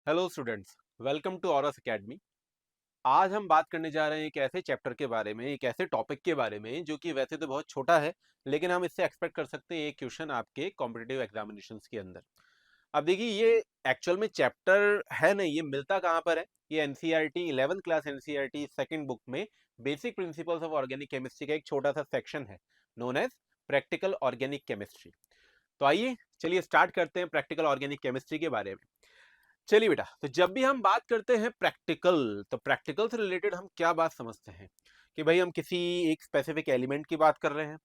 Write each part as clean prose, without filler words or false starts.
Hello students, welcome to Auras Academy. आज हम बात करने जा रहे हैं एक ऐसे चैप्टर के बारे में, एक ऐसे टॉपिक के बारे में जो कि वैसे तो बहुत छोटा है, लेकिन हम इससे एक्सपेक्ट कर सकते हैं एक क्वेश्चन आपके कॉम्पिटिटिव एग्जामिनेशंस के अंदर। अब देखिए, ये एक्चुअल में चैप्टर है नहीं, ये मिलता कहाँ पर है। ये NCERT 11th class NCERT second book में basic principles of organic chemistry का एक छोटा सा सेक्शन है, known as practical organic chemistry. तो आइए चलिए स्टार्ट करते हैं प्रैक्टिकल ऑर्गेनिक केमिस्ट्री के बारे में। चलिए बेटा, तो जब भी हम बात करते हैं प्रैक्टिकल, तो प्रैक्टिकल से रिलेटेड हम क्या बात समझते हैं कि भाई हम किसी एक स्पेसिफिक एलिमेंट की बात कर रहे हैं।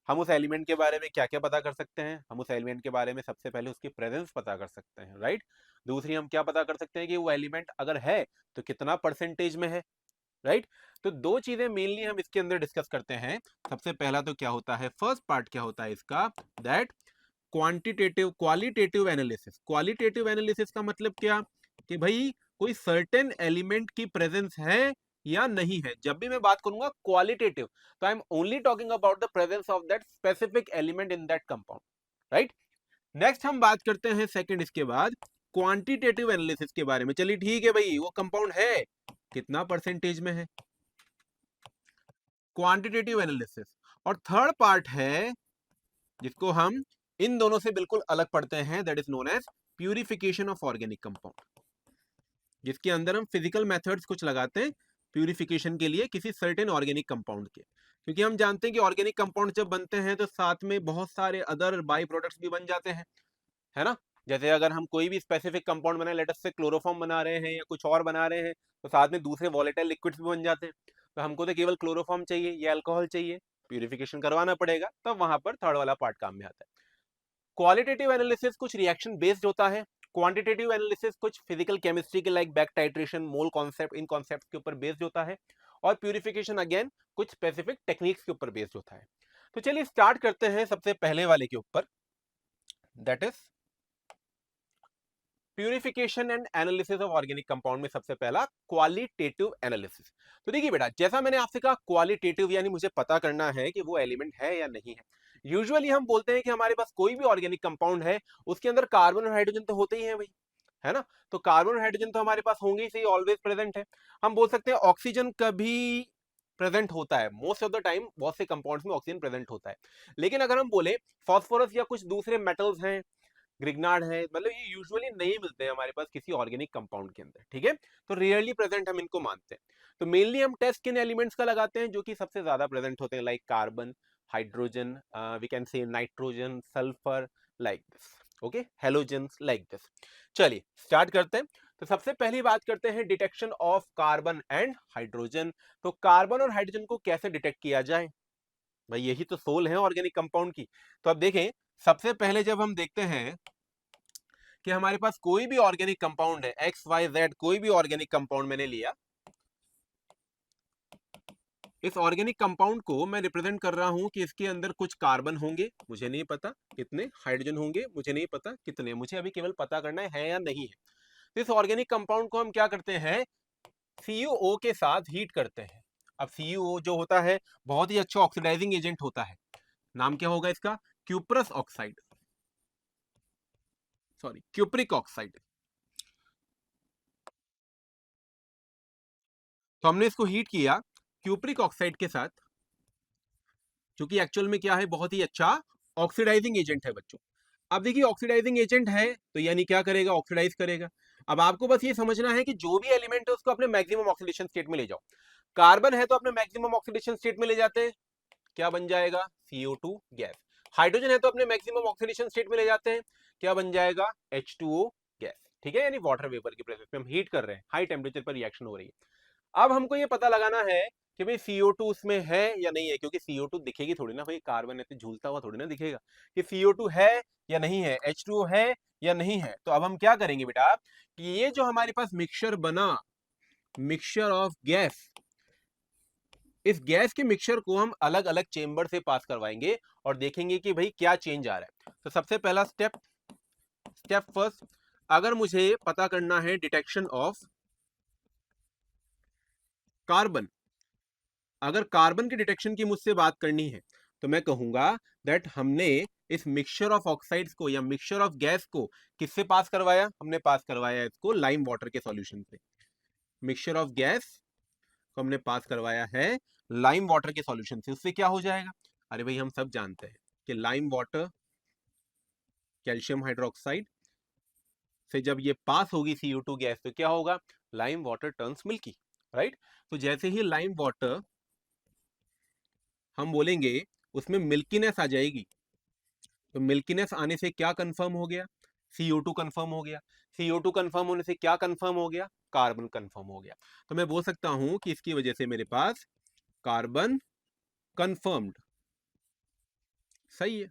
हम उस एलिमेंट के बारे में क्या क्या पता कर सकते हैं? हम उस एलिमेंट के बारे में सबसे पहले उसकी प्रेजेंस पता कर सकते हैं, राइट। दूसरी हम क्या पता कर सकते हैं कि वो एलिमेंट अगर है तो कितना परसेंटेज में है, राइट। तो दो चीजें मेनली हम इसके अंदर डिस्कस करते हैं। सबसे पहला तो क्या होता है, फर्स्ट पार्ट क्या होता है इसका, that quantitative qualitative analysis. Qualitative analysis का मतलब क्या कि भाई कोई सर्टेन एलिमेंट की प्रेजेंस है या नहीं है। जब भी मैं बात करूंगा क्वालिटेटिव, तो I am only talking about the presence of that specific element in that compound, right. Next हम बात करते हैं सेकंड इसके बाद क्वांटिटेटिव एनालिसिस के बारे में। चलिए ठीक है भाई, वो कंपाउंड है, कितना परसेंटेज में है, क्वांटिटेटिव एनालिसिस। और थर्ड पार्ट है जिसको हम इन दोनों से बिल्कुल अलग पढ़ते हैं, that is known as purification of organic compound, जिसके अंदर हम फिजिकल मेथड्स कुछ लगाते हैं प्यूरिफिकेशन के लिए किसी सर्टेन ऑर्गेनिक कंपाउंड के। क्योंकि हम जानते हैं कि ऑर्गेनिक कंपाउंड जब बनते हैं तो साथ में बहुत सारे अदर बाई प्रोडक्ट्स भी बन जाते हैं, है ना। जैसे अगर हम कोई भी स्पेसिफिक कंपाउंड बनाए, लेट अस से क्लोरोफॉर्म बना रहे हैं या कुछ और बना रहे हैं, तो साथ में दूसरे वॉलेटाइल लिक्विड्स भी बन जाते हैं। तो हमको तो केवल क्लोरोफॉर्म चाहिए या अल्कोहल चाहिए, प्यूरिफिकेशन करवाना पड़ेगा, तब वहां पर थर्ड वाला पार्ट काम में आता है। क्वालिटेटिव एनालिसिस कुछ रिएक्शन बेस्ड होता है, क्वांटिटेटिव एनालिसिस कुछ फिजिकल केमिस्ट्री के like back titration, mole concept, इन कॉन्सेप्ट के ऊपर बेस्ड होता है। और प्यूरिफिकेशन अगेन कुछ स्पेसिफिक टेक्निक्स के ऊपर बेस्ड होता है। तो चलिए स्टार्ट करते हैं सबसे पहले वाले के ऊपर, that is purification and analysis of organic compound में सबसे पहला क्वालिटेटिव एनालिसिस। तो देखिए बेटा, जैसा मैंने आपसे कहा क्वालिटेटिव यानी मुझे पता करना है कि वो एलिमेंट है या नहीं है। यूजुअली हम बोलते हैं कि हमारे पास कोई भी ऑर्गेनिक कंपाउंड है, उसके अंदर कार्बन और हाइड्रोजन तो होते ही हैं भाई, है ना। तो कार्बन और हाइड्रोजन तो हमारे पास होंगे ही, सही, ऑलवेज प्रेजेंट है। हम बोल सकते हैं ऑक्सीजन कभी प्रेजेंट होता है, मोस्ट ऑफ द टाइम बहुत से कंपाउंड्स में ऑक्सीजन प्रेजेंट होता है। लेकिन अगर हम बोले फॉस्फोरस या कुछ दूसरे मेटल्स हैं, ग्रिग्नार्ड है, मतलब ये यूजुअली नहीं मिलते हैं हमारे पास किसी ऑर्गेनिक कंपाउंड के अंदर, ठीक है। तो रियरली प्रेजेंट हम इनको मानते हैं। तो मेनली हम टेस्ट किन एलिमेंट्स का लगाते हैं जो कि सबसे ज्यादा प्रेजेंट होते हैं, like carbon, hydrogen, we can say nitrogen, sulphur, like this, okay, halogens, like this. चलिए स्टार्ट करते हैं। तो सबसे पहली बात करते हैं detection of carbon and hydrogen. तो कार्बन और हाइड्रोजन को कैसे डिटेक्ट किया जाए, भाई यही तो सोल है ऑर्गेनिक कंपाउंड की। तो अब देखें, सबसे पहले जब हम देखते हैं कि हमारे पास कोई भी ऑर्गेनिक कंपाउंड है, एक्स वाई जेड, कोई भी ऑर्गेनिक कंपाउंड मैंने लिया, इस ऑर्गेनिक कंपाउंड को मैं रिप्रेजेंट कर रहा हूं कि इसके अंदर कुछ कार्बन होंगे, मुझे नहीं पता कितने, हाइड्रोजन होंगे, मुझे नहीं पता कितने, मुझे अभी केवल पता करना है या नहीं है। तो इस ऑर्गेनिक कंपाउंड को हम क्या करते हैं, CuO के साथ हीट करते हैं। अब CuO जो होता है बहुत ही अच्छा ऑक्सीडाइजिंग एजेंट होता है। नाम क्या होगा इसका, cuprous oxide, sorry cupric oxide. तो हमने इसको हीट किया क्यूप्रिक ऑक्साइड के साथ, जो कि एक्चुअल में क्या है, बहुत ही अच्छा ऑक्सीडाइजिंग एजेंट है बच्चों। अब देखिए ऑक्सीडाइजिंग एजेंट है तो यानी क्या करेगा, ऑक्सीडाइज करेगा। अब आपको बस ये समझना है कि जो भी एलिमेंट है उसको अपने मैक्सिमम ऑक्सीडेशन स्टेट में ले जाओ। कार्बन है तो अपने मैक्सिमम ऑक्सीडेशन स्टेट में ले जाते हैं, क्या बन जाएगा, CO2 गैस। हाइड्रोजन है तो अपने मैक्सिमम ऑक्सीडेशन स्टेट में ले जाते हैं, क्या बन जाएगा, H2O गैस, ठीक है। यानी वाटर वेपर की प्रेजेंस में हम हीट कर रहे हैं, हाई टेम्परेचर पर रिएक्शन हो रही है। अब हमको ये पता लगाना है कि भाई CO2 उसमें है या नहीं है, क्योंकि CO2 दिखेगी थोड़ी ना भाई, कार्बन ऐसे झूलता हुआ थोड़ी ना दिखेगा, कि CO2 है या नहीं है, H2O है या नहीं है। तो अब हम क्या करेंगे बेटा, कि ये जो हमारे पास मिक्सचर बना, मिक्सचर ऑफ गैस, इस गैस के मिक्सचर को हम अलग अलग चेंबर से पास करवाएंगे और देखेंगे कि भाई क्या चेंज आ रहा है। तो सबसे पहला स्टेप, स्टेप फर्स्ट, अगर मुझे पता करना है डिटेक्शन ऑफ कार्बन, अगर कार्बन के डिटेक्शन की मुझसे बात करनी है, तो मैं कहूंगा दैट हमने इस मिक्सचर ऑफ ऑक्साइड्स को या मिक्सचर ऑफ गैस को किससे पास करवाया, हमने पास करवाया इसको लाइम वाटर के सॉल्यूशन से। मिक्सचर ऑफ गैस को हमने पास करवाया है लाइम वाटर के सॉल्यूशन से। उससे क्या हो जाएगा, अरे भाई हम सब जानते हैं कि लाइम वाटर कैल्शियम हाइड्रोक्साइड से जब ये पास होगी CO2 गैस तो क्या होगा, lime water turns milky, right. तो जैसे ही लाइम वाटर हम बोलेंगे उसमें मिल्कीनेस आ जाएगी, तो मिल्कीनेस आने से क्या कंफर्म हो गया, CO2 कंफर्म हो गया। CO2 कंफर्म होने से क्या कंफर्म हो गया, कार्बन कंफर्म हो गया। तो मैं बोल सकता हूं कि इसकी वजह से मेरे पास कार्बन कंफर्म्ड, सही है,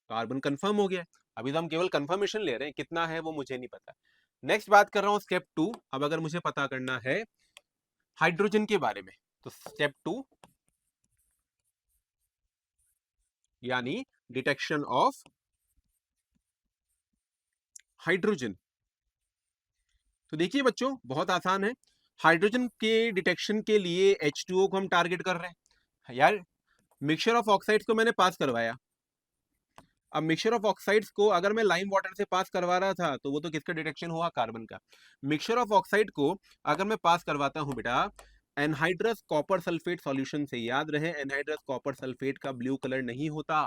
कार्बन कंफर्म हो गया। अभी तो हम केवल कंफर्मेशन ले रहे हैं, कितना है वो मुझे नहीं पता। नेक्स्ट बात कर रहा हूं स्टेप 2। अब अगर मुझे पता करना है हाइड्रोजन के बारे में, तो स्टेप 2 यानी डिटेक्शन ऑफ हाइड्रोजन। तो देखिए बच्चों बहुत आसान है। हाइड्रोजन के डिटेक्शन के लिए H2O को हम टारगेट कर रहे हैं यार। मिक्सचर ऑफ ऑक्साइड्स को मैंने पास करवाया। अब मिक्सचर ऑफ ऑक्साइड्स को अगर मैं लाइम वाटर से पास करवा रहा था तो वो तो किसका डिटेक्शन हुआ, कार्बन का। मिक्सचर ऑफ ऑक्साइड को अगर मैं पास करवाता हूं बेटा एनहाइड्रस कॉपर सल्फेट सॉल्यूशन से, याद रहे एनहाइड्रस कॉपर सल्फेट का ब्लू कलर नहीं होता।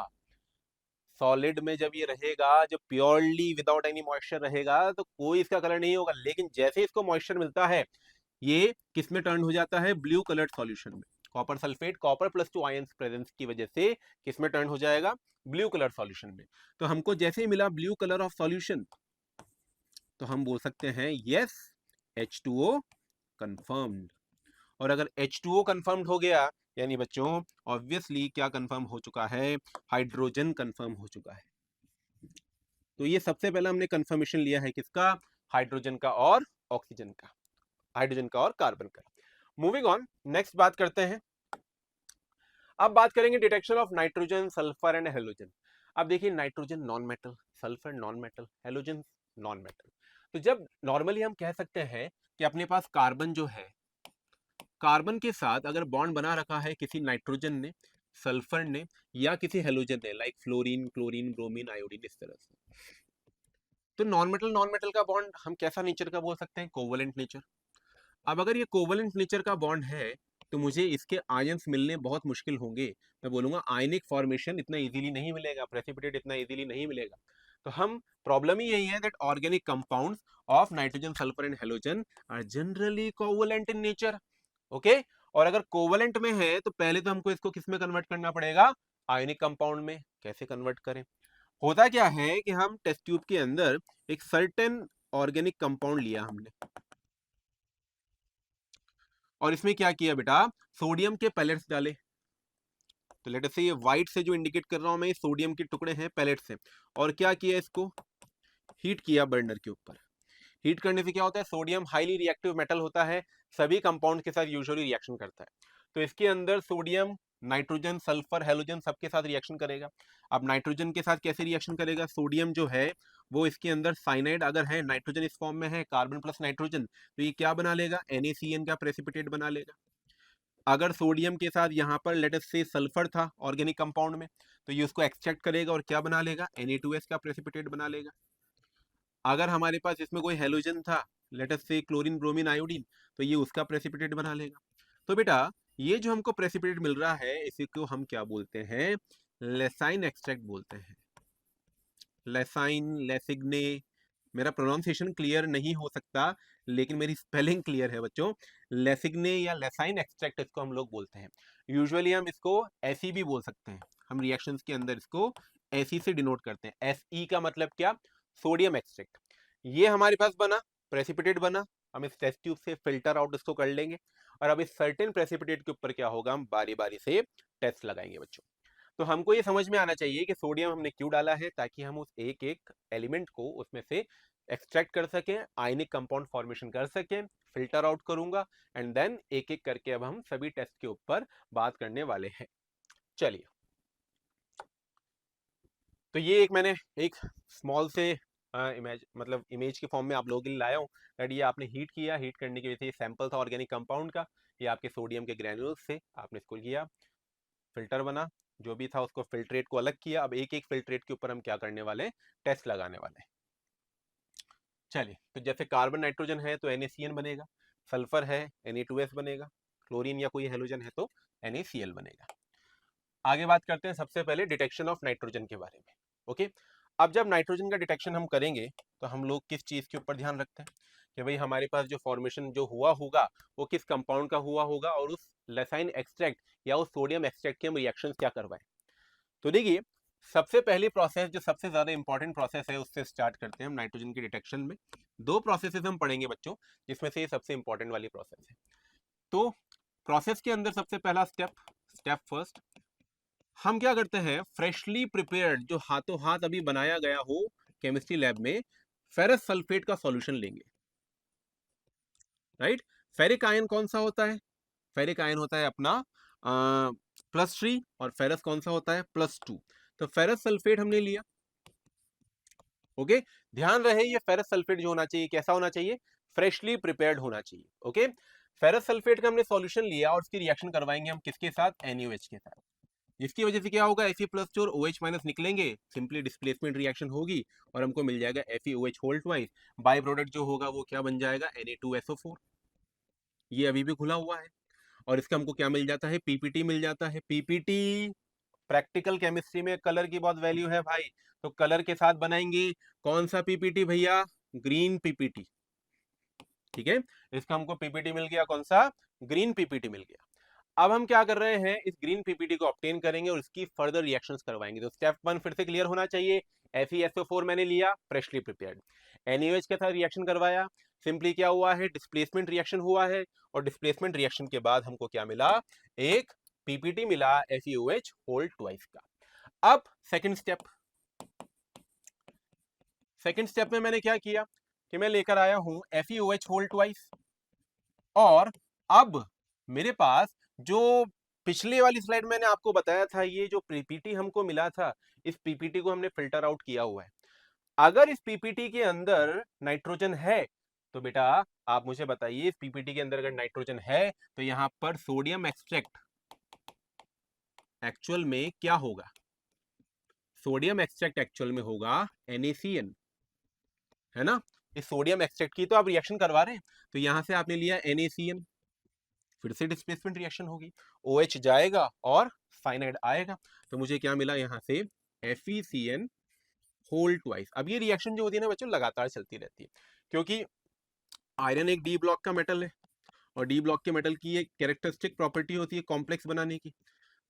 सॉलिड में जब ये रहेगा, जब प्योरली विदाउट एनी मॉइस्चर रहेगा तो कोई इसका कलर नहीं होगा, लेकिन जैसे इसको मॉइस्चर मिलता है ये किस में टर्न हो जाता है, ब्लू कलर्ड सॉल्यूशन में। Copper sulphate copper plus 2 ions presence की वजह से किस में टर्न हो जाएगा, ब्लू कलर सॉल्यूशन में। तो हमको जैसे ही मिला ब्लू कलर ऑफ सॉल्यूशन तो हम बोल सकते हैं यस H2O कंफर्म्ड। और अगर H2O कंफर्म्ड हो गया यानी बच्चों ऑब्वियसली क्या कंफर्म हो चुका है, हाइड्रोजन कंफर्म हो चुका है। तो ये सबसे पहला हमने कंफर्मेशन लिया है किसका, हाइड्रोजन का और ऑक्सीजन का, हाइड्रोजन का और कार्बन का। मूविंग ऑन, नेक्स्ट बात करते हैं। अब बात करेंगे detection of nitrogen sulphur and halogen. अब देखिए nitrogen non metal, sulphur non metal, halogen non metal. तो जब नॉर्मली हम कह सकते हैं कि अपने पास कार्बन जो है, कार्बन के साथ अगर बॉन्ड बना रखा है किसी नाइट्रोजन ने, सल्फर ने या किसी हेलोजन ने, like fluorine chlorine bromine iodine, इस तरह से, तो नॉन मेटल का बॉन्ड हम कैसा नेचर का बोल सकते हैं, कोवलेंट नेचर। अब अगर ये कोवलेंट नेचर का बॉन्ड है तो मुझे इसके आयंस मिलने बहुत मुश्किल होंगे। मैं बोलूंगा आयनिक फॉर्मेशन इतना इजीली नहीं मिलेगा, प्रेसिपिटेट इतना इजीली नहीं मिलेगा। तो हम प्रॉब्लम ही यही है that organic compounds of nitrogen sulphur and halogen are generally covalent in nature. Okay, और अगर कोवलेंट में है तो पहले तो हमको इसको किस में कन्वर्ट करना पड़ेगा, आयनिक कंपाउंड में। कैसे कन्वर्ट करें, होता क्या है कि हम टेस्ट ट्यूब के अंदर एक सर्टेन ऑर्गेनिक कंपाउंड लिया हमने और इसमें क्या किया बेटा, सोडियम के पैलेट्स डाले। तो लेट अस से ये व्हाइट से जो इंडिकेट कर रहा हूं मैं, ये सोडियम के टुकड़े हैं पैलेट से। और क्या किया, इसको हीट किया बर्नर के ऊपर। हीट करने से क्या होता है, सोडियम हाईली रिएक्टिव मेटल होता है, सभी कंपाउंड के साथ यूजुअली रिएक्शन करता है। तो इसके अंदर सोडियम नाइट्रोजन सल्फर हेलोजन सबके साथ रिएक्शन करेगा। अब नाइट्रोजन के साथ कैसे रिएक्शन करेगा, सोडियम जो है वो इसके अंदर साइनाइड अगर है, नाइट्रोजन इस फॉर्म में है, कार्बन प्लस नाइट्रोजन, तो ये क्या बना लेगा, NaCN का प्रेसिपिटेट बना लेगा। अगर सोडियम के साथ यहाँ पर लेट अस से सल्फर था ऑर्गेनिक कंपाउंड में, तो ये उसको एक्सट्रैक्ट करेगा और क्या बना लेगा, Na2S का प्रेसिपिटेट बना लेगा। अगर हमारे पास इसमें कोई हेलोजन था, लेट अस से क्लोरीन ब्रोमीन आयोडीन, तो ये उसका प्रेसिपिटेट बना लेगा। तो बेटा ये जो हमको प्रेसिपिटेट मिल रहा है इसी को हम क्या बोलते हैं, लेसाइन एक्सट्रैक्ट बोलते हैं। लेसाइन, लेसिग्ने, मेरा प्रोनाउंसिएशन क्लियर नहीं हो सकता लेकिन मेरी स्पेलिंग क्लियर है बच्चों। लेसिग्ने या लेसाइन एक्सट्रैक्ट इसको हम लोग बोलते हैं। यूजुअली हम इसको ऐसी भी बोल सकते हैं, हम रिएक्शंस के अंदर इसको ऐसी से डिनोट करते हैं। SE का मतलब क्या, सोडियम एक्सट्रैक्ट। ये हमारे पास बना, प्रेसिपिटेट बना, हम इस टेस्ट ट्यूब से फिल्टर आउट इसको कर लेंगे और अब इस सर्टेन प्रेसिपिटेट के ऊपर क्या होगा, हम बारी बारी से टेस्ट लगाएंगे बच्चों। तो हमको ये समझ में आना चाहिए कि सोडियम हमने क्यों डाला है, ताकि हम उस एक एक एलिमेंट को उसमें से एक्सट्रैक्ट कर सकें, आयनिक कंपाउंड फॉर्मेशन कर सकें, फिल्टर आउट करूंगा एंड देन एक एक करके अब हम सभी टेस्ट के ऊपर बात करने वाले हैं। चलिए, तो ये एक मैंने एक स्मॉल से इमेज मतलब इमेज के फॉर्म में आप लोगों के लिए लाया हूँ दैट ये आपने हीट किया, हीट करने की वजह से सैंपल था ऑर्गेनिक कंपाउंड का, ये आपके सोडियम के ग्रैन्यूल्स से आपने इसको किया, फिल्टर बना, जो भी था उसको फिल्ट्रेट को अलग किया। अब एक एक फिल्ट्रेट के ऊपर हम क्या करने वाले हैं, टेस्ट लगाने वाले हैं। चलिए, तो जैसे कार्बन नाइट्रोजन है तो NaCN बनेगा, सल्फर है Na2S बनेगा, क्लोरीन या कोई हेलोजन है तो NaCl बनेगा। आगे बात करते हैं सबसे पहले डिटेक्शन ऑफ नाइट्रोजन के बारे में। ओके, अब जब नाइट्रोजन का डिटेक्शन हम करेंगे तो हम लोग किस चीज के ऊपर ध्यान रखते हैं कि भाई हमारे पास जो फॉर्मेशन जो हुआ होगा वो किस कंपाउंड का हुआ होगा, और उस लेसाइन एक्सट्रैक्ट या उस सोडियम एक्सट्रैक्ट के हम रिएक्शन क्या करवाएं। तो देखिए, सबसे पहली प्रोसेस जो सबसे ज्यादा इंपॉर्टेंट प्रोसेस है उससे स्टार्ट करते हैं हम नाइट्रोजन के डिटेक्शन में। दो प्रोसेसेस हम पढ़ेंगे बच्चों, जिसमें से ये सबसे इंपॉर्टेंट वाली प्रोसेस है। तो प्रोसेस के अंदर सबसे पहला स्टेप, स्टेप फर्स्ट, हम क्या करते हैं, फ्रेशली प्रिपेयर्ड जो हाथों हाथ अभी बनाया गया हो केमिस्ट्री लैब में, फेरस सल्फेट का सॉल्यूशन लेंगे। राइट, फेरिक आयन कौन सा होता है, फेरिक आयन होता है अपना +3, और फेरस कौन सा होता है +2। तो फेरस सल्फेट हमने लिया। ओके, ध्यान रहे ये फेरस सल्फेट जो होना चाहिए कैसा होना चाहिए, फ्रेशली प्रिपेयर्ड होना चाहिए। ओके, फेरस सल्फेट का हमने सॉल्यूशन लिया और उसकी रिएक्शन करवाएंगे हम किसके साथ, NaOH के साथ। जिसकी वजह से क्या होगा, Fe+ और OH- निकलेंगे, सिंपली डिस्प्लेसमेंट रिएक्शन होगी और हमको मिल जाएगा FeOH whole twice. By product जो होगा वो क्या बन जाएगा, Na2SO4। ये अभी भी खुला हुआ है, और इसका हमको क्या मिल जाता है, PPT मिल जाता है। PPT प्रैक्टिकल केमिस्ट्री में कलर की बहुत वैल्यू है भाई, तो कलर के साथ बनाएंगे। कौन सा PPT भैया, ग्रीन PPT। ठीक है, इसका हमको PPT मिल गया, कौन सा, ग्रीन PPT मिल गया। अब हम क्या कर रहे हैं, इस ग्रीन PPT को ऑब्टेन करेंगे और इसकी फर्दर रिएक्शंस करवाएंगे। तो स्टेप 1 फिर से क्लियर होना चाहिए, FeSO4 मैंने लिया, फ्रेशली प्रिपेयर्ड, NaOH के साथ रिएक्शन करवाया, सिंपली क्या हुआ है, डिस्प्लेसमेंट रिएक्शन हुआ है, और डिस्प्लेसमेंट रिएक्शन के बाद हमको क्या मिला, एक PPT मिला FeOH होल ट्वाइस का। अब सेकंड स्टेप, सेकंड स्टेप में मैंने क्या किया कि मैं लेकर आया हूं FeOH होल ट्वाइस, और अब मेरे पास जो पिछले वाली स्लाइड मैंने आपको बताया था, ये जो पीपीटी हमको मिला था, इस पीपीटी को हमने फिल्टर आउट किया हुआ है। अगर इस पीपीटी के अंदर नाइट्रोजन है तो बेटा आप मुझे बताइए, इस पीपीटी के अंदर अगर नाइट्रोजन है तो यहां पर सोडियम एक्सट्रैक्ट एक्चुअल में क्या होगा, सोडियम एक्सट्रैक्ट एक्चुअल में होगा NaCN, है ना। इस सोडियम एक्सट्रैक्ट की तो आप रिएक्शन करवा रहे हैं, तो यहां से आपने लिया NaCN, फिर से डिस्प्लेसमेंट रिएक्शन होगी, OH जाएगा और साइनाइड आएगा, तो मुझे क्या मिला यहाँ से, FeCN होल ट्वाइस। अब ये रिएक्शन जो होती है ना बच्चों, लगातार चलती रहती है, क्योंकि आयरन एक डी ब्लॉक का मेटल है, और डी ब्लॉक के मेटल की एक कैरेक्टरिस्टिक प्रॉपर्टी होती है कॉम्प्लेक्स बनाने की।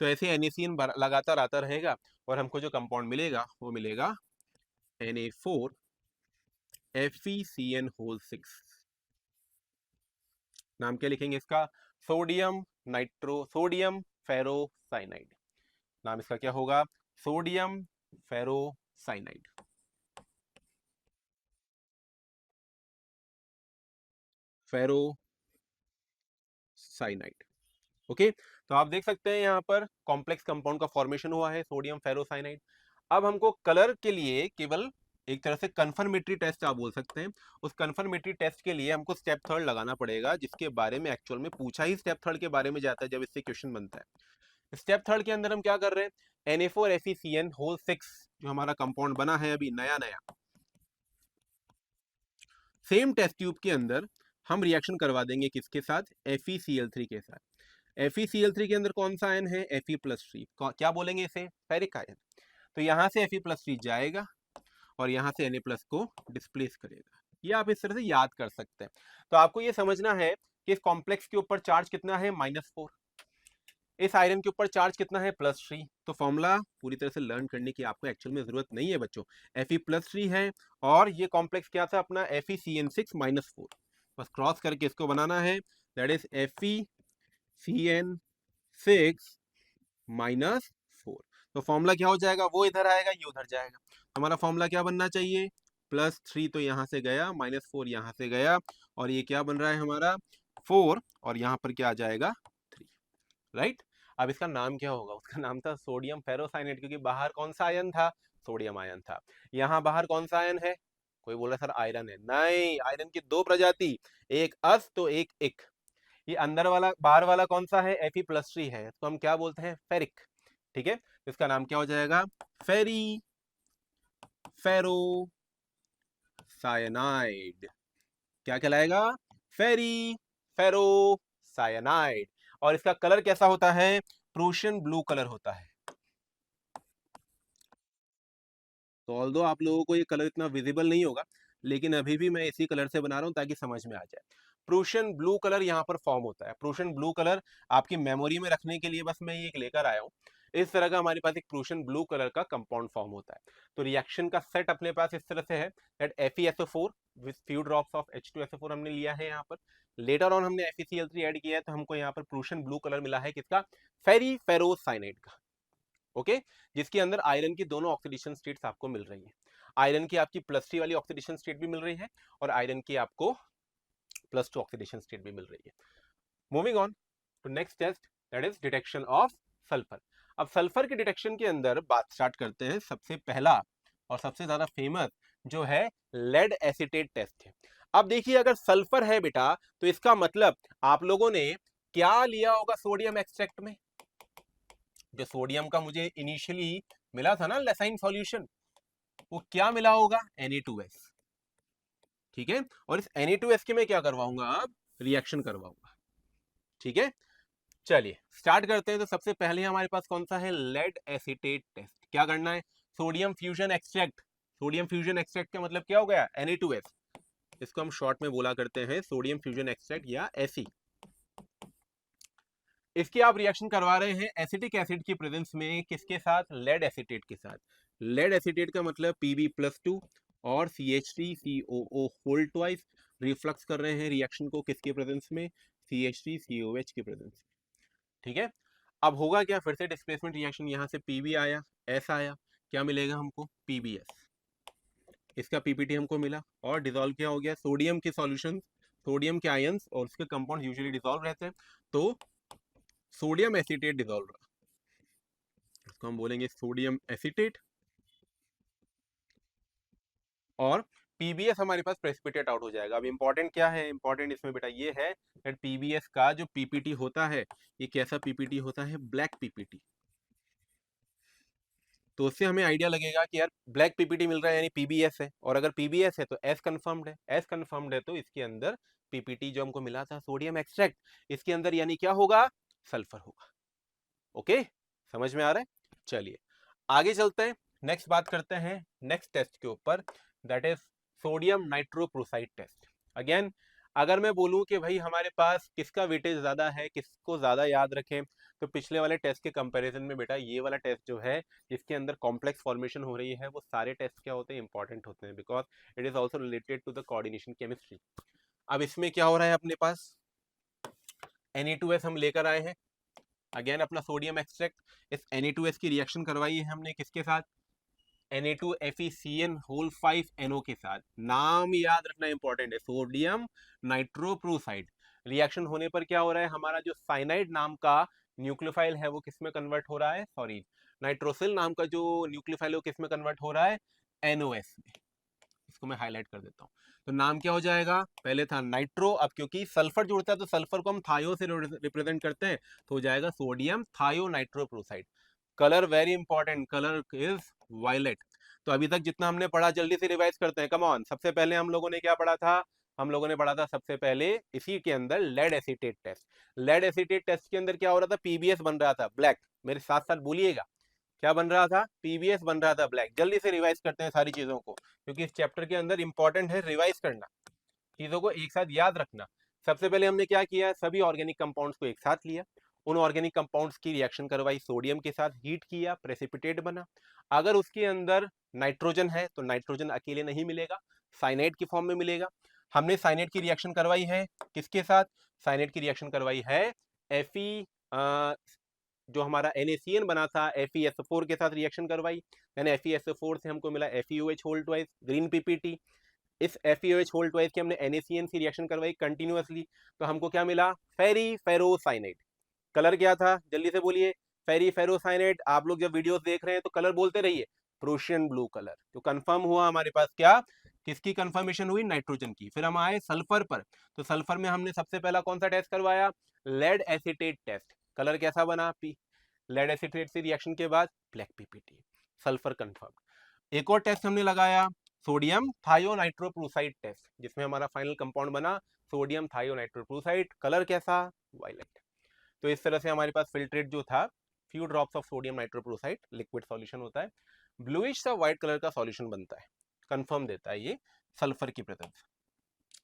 तो ऐसे NaCN लगातार आता रहेगा, और हमको जो कंपाउंड मिलेगा वो मिलेगा Na4 FeCN होल 6। नाम क्या लिखेंगे इसका, सोडियम सोडियम फेरोसाइनाइड। नाम इसका क्या होगा, सोडियम फेरोसाइनाइड। फेरोसाइनाइड। ओके, तो आप देख सकते हैं यहाँ पर कॉम्प्लेक्स कंपाउंड का फॉर्मेशन हुआ है, सोडियम फेरोसाइनाइड। अब हमको कलर के लिए केवल एक तरह से कंफर्मेटरी टेस्ट आप बोल सकते हैं, उस कंफर्मेटरी टेस्ट के लिए हमको स्टेप थर्ड लगाना पड़ेगा, जिसके बारे में एक्चुअल में पूछा ही स्टेप थर्ड के बारे में जाता है जब इससे क्वेश्चन बनता है। स्टेप थर्ड के अंदर हम क्या कर रहे हैं, Na4 FeCN होल 6 जो हमारा कंपाउंड बना है अभी नया नया, सेम टेस्ट ट्यूब के अंदर हम रिएक्शन करवा देंगे किसके साथ, FeCl3 के साथ। FeCl3 के अंदर कौन सा आयन है, Fe+3, क्या बोलेंगे इसे, फेरिक आयन। तो यहां से Fe+3 जाएगा और यहां से Na+ को डिस्प्लेस करेगा। ये आप इस तरह से याद कर सकते हैं। तो आपको ये समझना है कि इस कॉम्प्लेक्स के ऊपर चार्ज कितना है, -4, इस आयरन के ऊपर चार्ज कितना है, +3। तो फॉर्मूला पूरी तरह से लर्न करने की आपको एक्चुअल में जरूरत नहीं है बच्चों। Fe+3 है, और ये कॉम्प्लेक्स क्या था अपना, FeCN6 -4, बस क्रॉस करके इसको बनाना है, दैट इज FeCN6 -4। तो फॉर्मूला क्या हो जाएगा, वो इधर आएगा, ये उधर जाएगा। हमारा फॉर्मूला क्या बनना चाहिए, +3 तो यहां से गया, -4 यहां से गया, और ये क्या बन रहा है हमारा 4, और यहां पर क्या आ जाएगा 3। राइट, अब इसका नाम क्या होगा, उसका नाम था सोडियम फेरोसाइनेट, क्योंकि बाहर कौन सा आयन था, सोडियम आयन था। यहाँ बाहर कौन सा आयन है, कोई बोल रहा सर आयरन है, नहीं, आयरन की दो प्रजाति, एक अस तो एक इक। ये अंदर वाला बाहर वाला कौन सा है, Fe+3 है, तो हम क्या बोलते हैं, फेरिक। ठीक है, इसका नाम क्या हो जाएगा? फेरी फेरो साइनाइड। क्या कहलाएगा? फेरी फेरो साइनाइड। और इसका कलर कैसा होता है? प्रूशियन ब्लू कलर होता है। तो ऑल्दो आप लोगों को ये कलर इतना विजिबल नहीं होगा, लेकिन अभी भी मैं इसी कलर से बना रहा हूं ताकि समझ में आ जाए। प्रूशियन ब्लू कलर यहाँ पर फॉर्म होता है। प्रूशियन ब्लू कलर आपकी मेमोरी में रखने के लिए बस मैं ये लेकर आया हूँ। इस तरह का हमारे पास एक प्रूशियन ब्लू कलर का कंपाउंड फॉर्म होता है। तो रिएक्शन का सेट अपने पास इस तरह से है that FeSO4 with few drops of H2SO4 हमने लिया है यहाँ पर। लेटर ऑन हमने FeCl3 ऐड किया है, तो हमको यहाँ पर प्रूशियन ब्लू कलर मिला है किसका? फेरी फेरोसाइनाइड का। ओके, जिसके अंदर आयरन की दोनों ऑक्सीडेशन स्टेट्स आपको मिल रही है। आयरन की आपकी +3 वाली ऑक्सीडेशन स्टेट भी मिल रही है और आयरन की आपको +2 ऑक्सीडेशन स्टेट भी मिल रही है। Moving on to next test, that is detection of sulphur. अब सल्फर के डिटेक्शन के अंदर बात स्टार्ट करते हैं। सबसे पहला और सबसे ज्यादा फेमस जो है लेड एसीटेट टेस्ट है। अब देखिए, अगर सल्फर है बेटा, तो इसका मतलब आप लोगों ने क्या लिया होगा सोडियम एक्सट्रैक्ट में? जो सोडियम का मुझे इनिशियली मिला था ना लेसाइन सॉल्यूशन, वो क्या मिला होगा? Na2S। ठीक है, और इस Na2S के मैं क्या करवाऊंगा? अब रिएक्शन करवाऊंगा। ठीक है, चलिए स्टार्ट करते हैं। तो सबसे पहले हमारे पास कौन सा है? Lead acetate test. क्या करना है? Sodium fusion extract. Sodium fusion extract का मतलब क्या हो गया? Na2S। इसको हम शॉर्ट में बोला करते हैं सोडियम फ्यूजन एक्सट्रैक्ट या Fe। इसकी आप रिएक्शन करवा रहे हैं एसिटिक एसिड की प्रेजेंस में, किसके साथ? लेड एसीटेट के साथ। लेड एसीटेट का मतलब Pb+2 और CH3COO होल ट्वाइस रिफ्लक्स कर रहे हैं रिएक्शन को किसके प्रेजेंस में? CH3COH की प्रेजेंस में। ठीक है, अब होगा क्या? फिर से डिस्प्लेसमेंट रिएक्शन, यहां से Pb आया, S आया, क्या मिलेगा हमको? PbS। इसका पीपीटी हमको मिला और डिसॉल्व क्या हो गया? सोडियम के सॉल्यूशन, सोडियम के आयंस और उसके कंपाउंड यूजुअली डिसॉल्व रहते हैं, तो सोडियम एसीटेट डिसॉल्व रहा। इसको हम बोलेंगे सोडियम एसीटेट। और पीबीएस हमारे पास प्रेसिपिटेट आउट हो जाएगा। अब इंपॉर्टेंट क्या है? इंपॉर्टेंट इसमें बेटा ये है कि पीबीएस का जो पीपीटी होता है, ये कैसा पीपीटी होता है? Black PPT. तो उससे हमें आइडिया लगेगा कि यार ब्लैक पीपीटी मिल रहा है यानी पीबीएस है, और अगर पीबीएस है तो एस कंफर्म्ड है। एस कंफर्म्ड है तो इसके अंदर पीपीटी जो हमको मिला था सोडियम एक्सट्रैक्ट, इसके अंदर यानी क्या होगा? सल्फर होगा। ओके, समझ में आ रहा है? चलिए आगे चलते हैं, नेक्स्ट बात करते हैं नेक्स्ट टेस्ट के ऊपर, that is sodium nitroprusside test. Again, अगर मैं बोलूं कि भाई हमारे पास किसका वेटेज ज्यादा है, किसको ज्यादा याद रखें, तो पिछले वाले टेस्ट के कंपैरिजन में बेटा ये वाला टेस्ट जो है, जिसके अंदर कॉम्प्लेक्स फॉर्मेशन हो रही है, वो सारे टेस्ट क्या होते हैं? इंपॉर्टेंट होते हैं, because it is also related to the coordination chemistry. अब इसमें क्या हो रहा है? अपने पास Na2S हम लेकर आए हैं, अगेन अपना सोडियम एक्सट्रैक्ट। इस Na2S की रिएक्शन करवाई है हमने किसके साथ? Na2FeCN होल 5 NO के साथ। नाम याद रखना इंपॉर्टेंट है, सोडियम नाइट्रोप्रोसाइड। रिएक्शन होने पर क्या हो रहा है? हमारा जो साइनाइड नाम का न्यूक्लियोफाइल है वो किस में कन्वर्ट हो रहा है? सॉरी, नाइट्रोसिल नाम का जो न्यूक्लियोफाइल है वो किस में कन्वर्ट हो रहा है? NOS में। इसको मैं हाईलाइट कर देता हूँ। तो नाम क्या हो जाएगा? पहले था नाइट्रो, अब क्योंकि सल्फर जुड़ता है तो सल्फर को हम थायो से रिप्रेजेंट करते हैं, तो हो जाएगा sodium thio nitroprusside. Colour very important, colour is violet. तो अभी तक जितना हमने पढ़ा जल्दी से रिवाइज करते हैं, कम ऑन। सबसे पहले हम लोगों ने क्या पढ़ा था? हम लोगों ने पढ़ा था सबसे पहले इसी के अंदर lead acetate test. Lead acetate test के अंदर क्या हो रहा था? पीबीएस बन रहा था ब्लैक। मेरे साथ साथ बोलिएगा, क्या बन रहा था? पीबीएस बन रहा था ब्लैक। जल्दी से रिवाइज करते हैं सारी चीजों को, क्योंकि इस चैप्टर के अंदर इंपॉर्टेंट है रिवाइज करना, चीजों को एक साथ याद रखना। सबसे पहले हमने क्या किया? सभी ऑर्गेनिक कंपाउंड्स को एक साथ लिया, उन ऑर्गेनिक कंपाउंड्स की रिएक्शन करवाई, सोडियम के साथ हीट किया, प्रेसिपिटेट बना। अगर उसके अंदर नाइट्रोजन है तो नाइट्रोजन अकेले नहीं मिलेगा, साइनाइड की फॉर्म में मिलेगा। हमने साइनाइड की रिएक्शन करवाई है किसके साथ? साइनाइड की रिएक्शन करवाई है Fe, जो हमारा NaCN बना था FeSO4 के साथ रिएक्शन करवाई, यानी FeSO4 से हमको मिला FeOH whole twice, green PPT. इस FeOH होल ट्वाइस की हमने NaCN से रिएक्शन करवाई कंटिन्यूअसली, तो हमको क्या मिला? फेरी फेरोसाइनाइड। कलर क्या था? जल्दी से बोलिए। फेरी फेरोसाइनाइड। आप लोग जब वीडियोस देख रहे हैं तो कलर बोलते रहिए, प्रूशियन ब्लू कलर। तो कंफर्म हुआ हमारे पास क्या? किसकी कंफर्मेशन हुई? नाइट्रोजन की। फिर हम आए सल्फर पर, तो सल्फर में हमने सबसे पहला कौन सा टेस्ट करवाया? Lead acetate test. कलर कैसा बना? लेड एसिटेट से रिएक्शन के बाद ब्लैक पीपीटी, सल्फर कंफर्म। एक और टेस्ट हमने लगाया सोडियम थायोनाइट्रोप्रूसाइड टेस्ट, जिसमें हमारा फाइनल कंपाउंड बना सोडियम थायोनाइट्रोप्रूसाइड, कलर कैसा, वायलेट। तो इस तरह से हमारे पास फिल्ट्रेट जो था, few drops of sodium nitroprusside liquid solution होता है, ब्लूइश सा व्हाइट कलर का सॉल्यूशन बनता है, कंफर्म देता है ये सल्फर की प्रेजेंस।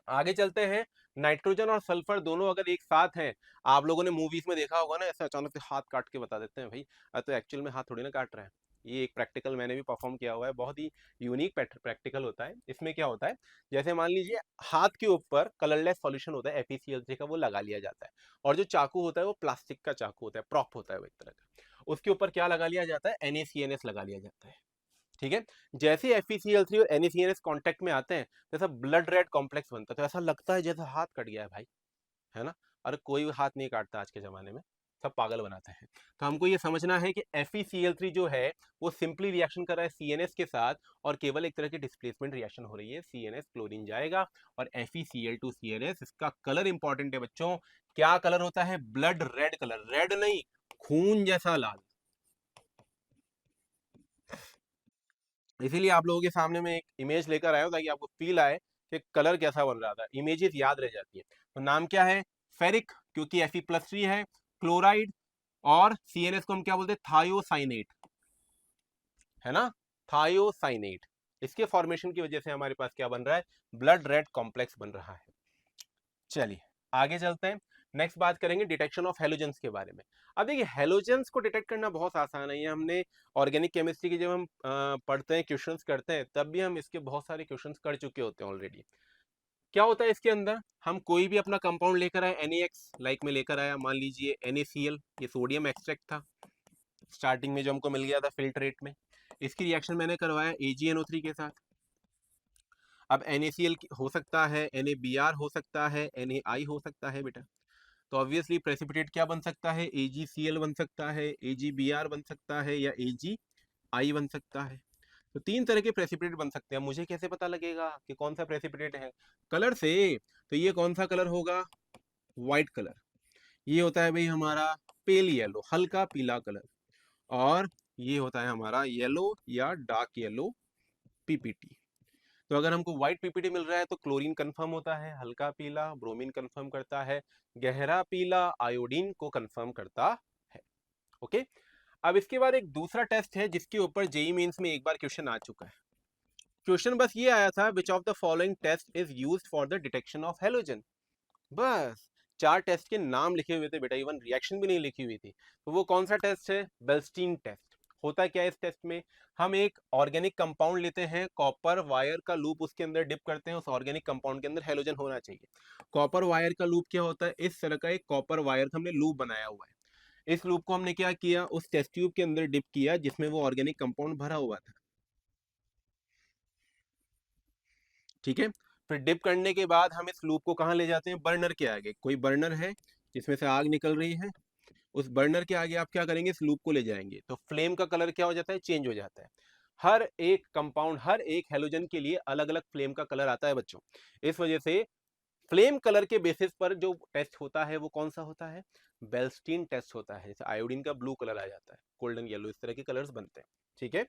आगे चलते हैं, नाइट्रोजन और सल्फर दोनों अगर एक साथ हैं, आप लोगों ने मूवीज में देखा होगा ना, ऐसे अचानक से हाथ काट के बता देते हैं भाई, तो एक्चुअल में हाथ थोड़ी ना काट रहे हैं। ये एक प्रैक्टिकल मैंने भी परफॉर्म किया हुआ है, बहुत ही यूनिक प्रैक्टिकल होता है। इसमें क्या होता है, जैसे मान लीजिए हाथ के ऊपर कलरलेस सॉल्यूशन होता है FeCl3 का, वो लगा लिया जाता है, और जो चाकू होता है वो प्लास्टिक का चाकू होता है, प्रॉप होता है वो एक तरह का, उसके ऊपर क्या लगा लिया जाता है, NaCNS लगा लिया जाता है। ठीक है, जैसे FeCl3 और NaCNS कांटेक्ट में आते हैं, जैसा ब्लड रेड कॉम्प्लेक्स बनता है, तो ऐसा लगता है जैसे हाथ कट गया है भाई, है ना। अरे कोई हाथ नहीं काटता आज के जमाने में, सब पागल बनाते हैं। तो हमको ये समझना है कि FeCl3 जो है वो सिंपली रिएक्शन कर रहा है CNS के साथ, और केवल एक तरह की डिस्प्लेसमेंट रिएक्शन हो रही है, CNS क्लोरीन जाएगा और FeCl2CNS। इसका कलर इंपॉर्टेंट है बच्चों, क्या कलर होता है, ब्लड रेड कलर, रेड नहीं, खून जैसा लाल। इसीलिए आप लोगों के सामने में एक इमेज लेकर आया हूं, ताकि आपको फील आए कि कलर कैसा बन रहा था, इमेजेस याद रह जाती है। तो नाम क्या है, फेरिक, क्योंकि Fe+3 है, क्लोराइड, और CNS को हम क्या बोलते हैं, थायोसाइनेट, है ना, थायोसाइनेट। इसके फॉर्मेशन की वजह से हमारे पास क्या बन रहा है, ब्लड रेड कॉम्प्लेक्स बन रहा है। चलिए आगे चलते हैं, नेक्स्ट बात करेंगे डिटेक्शन ऑफ हेलोजेंस के बारे में। अब देखिए, हेलोजेंस को डिटेक्ट करना बहुत आसान है, ये हमने ऑर्गेनिक केमिस्ट्री के जब हम पढ़ते हैं, क्वेश्चंस करते हैं, तब भी हम इसके बहुत सारे क्वेश्चंस कर चुके होते हैं ऑलरेडी। क्या होता है इसके अंदर, हम कोई भी अपना कंपाउंड लेकर आए, NaX लाइक में लेकर आया, मान लीजिए NaCl, ये सोडियम एक्सट्रैक्ट था, स्टार्टिंग में जो हमको मिल गया था फिल्ट्रेट में, इसकी रिएक्शन मैंने करवाया AgNO3 के साथ। अब NaCl हो सकता है, NaBr हो सकता है, NaI हो सकता है बेटा, तो ऑब्वियसली प्रेसिपिटेट क्या बन सकता है, AgCl बन सकता है, AgBr बन सकता है, या AgI बन सकता है। तो तीन तरह के प्रेसिपिटेट बन सकते हैं। मुझे कैसे पता लगेगा कि कौन सा प्रेसिपिटेट है, कलर से। तो ये कौन सा कलर होगा, व्हाइट कलर, ये होता है भाई हमारा पेल येलो, हल्का पीला कलर, और ये होता है हमारा येलो या डार्क येलो पीपीटी। तो अगर हमको व्हाइट पीपीटी मिल रहा है तो क्लोरीन कंफर्म होता है, हल्का पीला ब्रोमीन कंफर्म करता है, गहरा पीला आयोडीन को कंफर्म करता है। ओके, अब इसके बाद एक दूसरा टेस्ट है जिसके ऊपर जेई मेंस में एक बार क्वेश्चन आ चुका है। क्वेश्चन बस ये आया था, which of the following test is used for the detection of halogen. बस 4 टेस्ट के नाम लिखे हुए थे बेटा, इवन रिएक्शन भी नहीं लिखी हुई थी। तो वो कौन सा टेस्ट है, बेल्स्टीन टेस्ट। होता क्या है इस टेस्ट में, हम एक ऑर्गेनिक कंपाउंड लेते हैं, कॉपर वायर का लूप उसके अंदर डिप करते हैं, उस ऑर्गेनिक कंपाउंड के अंदर हेलोजन होना चाहिए। कॉपर वायर का लूप क्या होता है, इस तरह का एक कॉपर वायर का हमने लूप बनाया हुआ है, इस लूप को हमने क्या किया, उस टेस्ट ट्यूब के अंदर डिप किया जिसमें वो ऑर्गेनिक कंपाउंड भरा हुआ था। ठीक है, फिर डिप करने के बाद हम इस लूप को कहाँ ले जाते हैं, बर्नर के आगे, कोई बर्नर है जिसमें से आग निकल रही है, उस बर्नर के आगे आप क्या करेंगे, इस लूप को ले जाएंगे, तो फ्लेम का कलर क्या हो जाता है, चेंज हो जाता है। हर एक कंपाउंड, हर एक हेलोजन के लिए अलग अलग फ्लेम का कलर आता है बच्चों। इस वजह से फ्लेम कलर के बेसिस पर जो टेस्ट होता है वो कौन सा होता है, बेल्स्टीन टेस्ट होता है। जैसे आयोडीन का ब्लू कलर आ जाता है, गोल्डन येलो, इस तरह के कलर्स बनते हैं। ठीक है,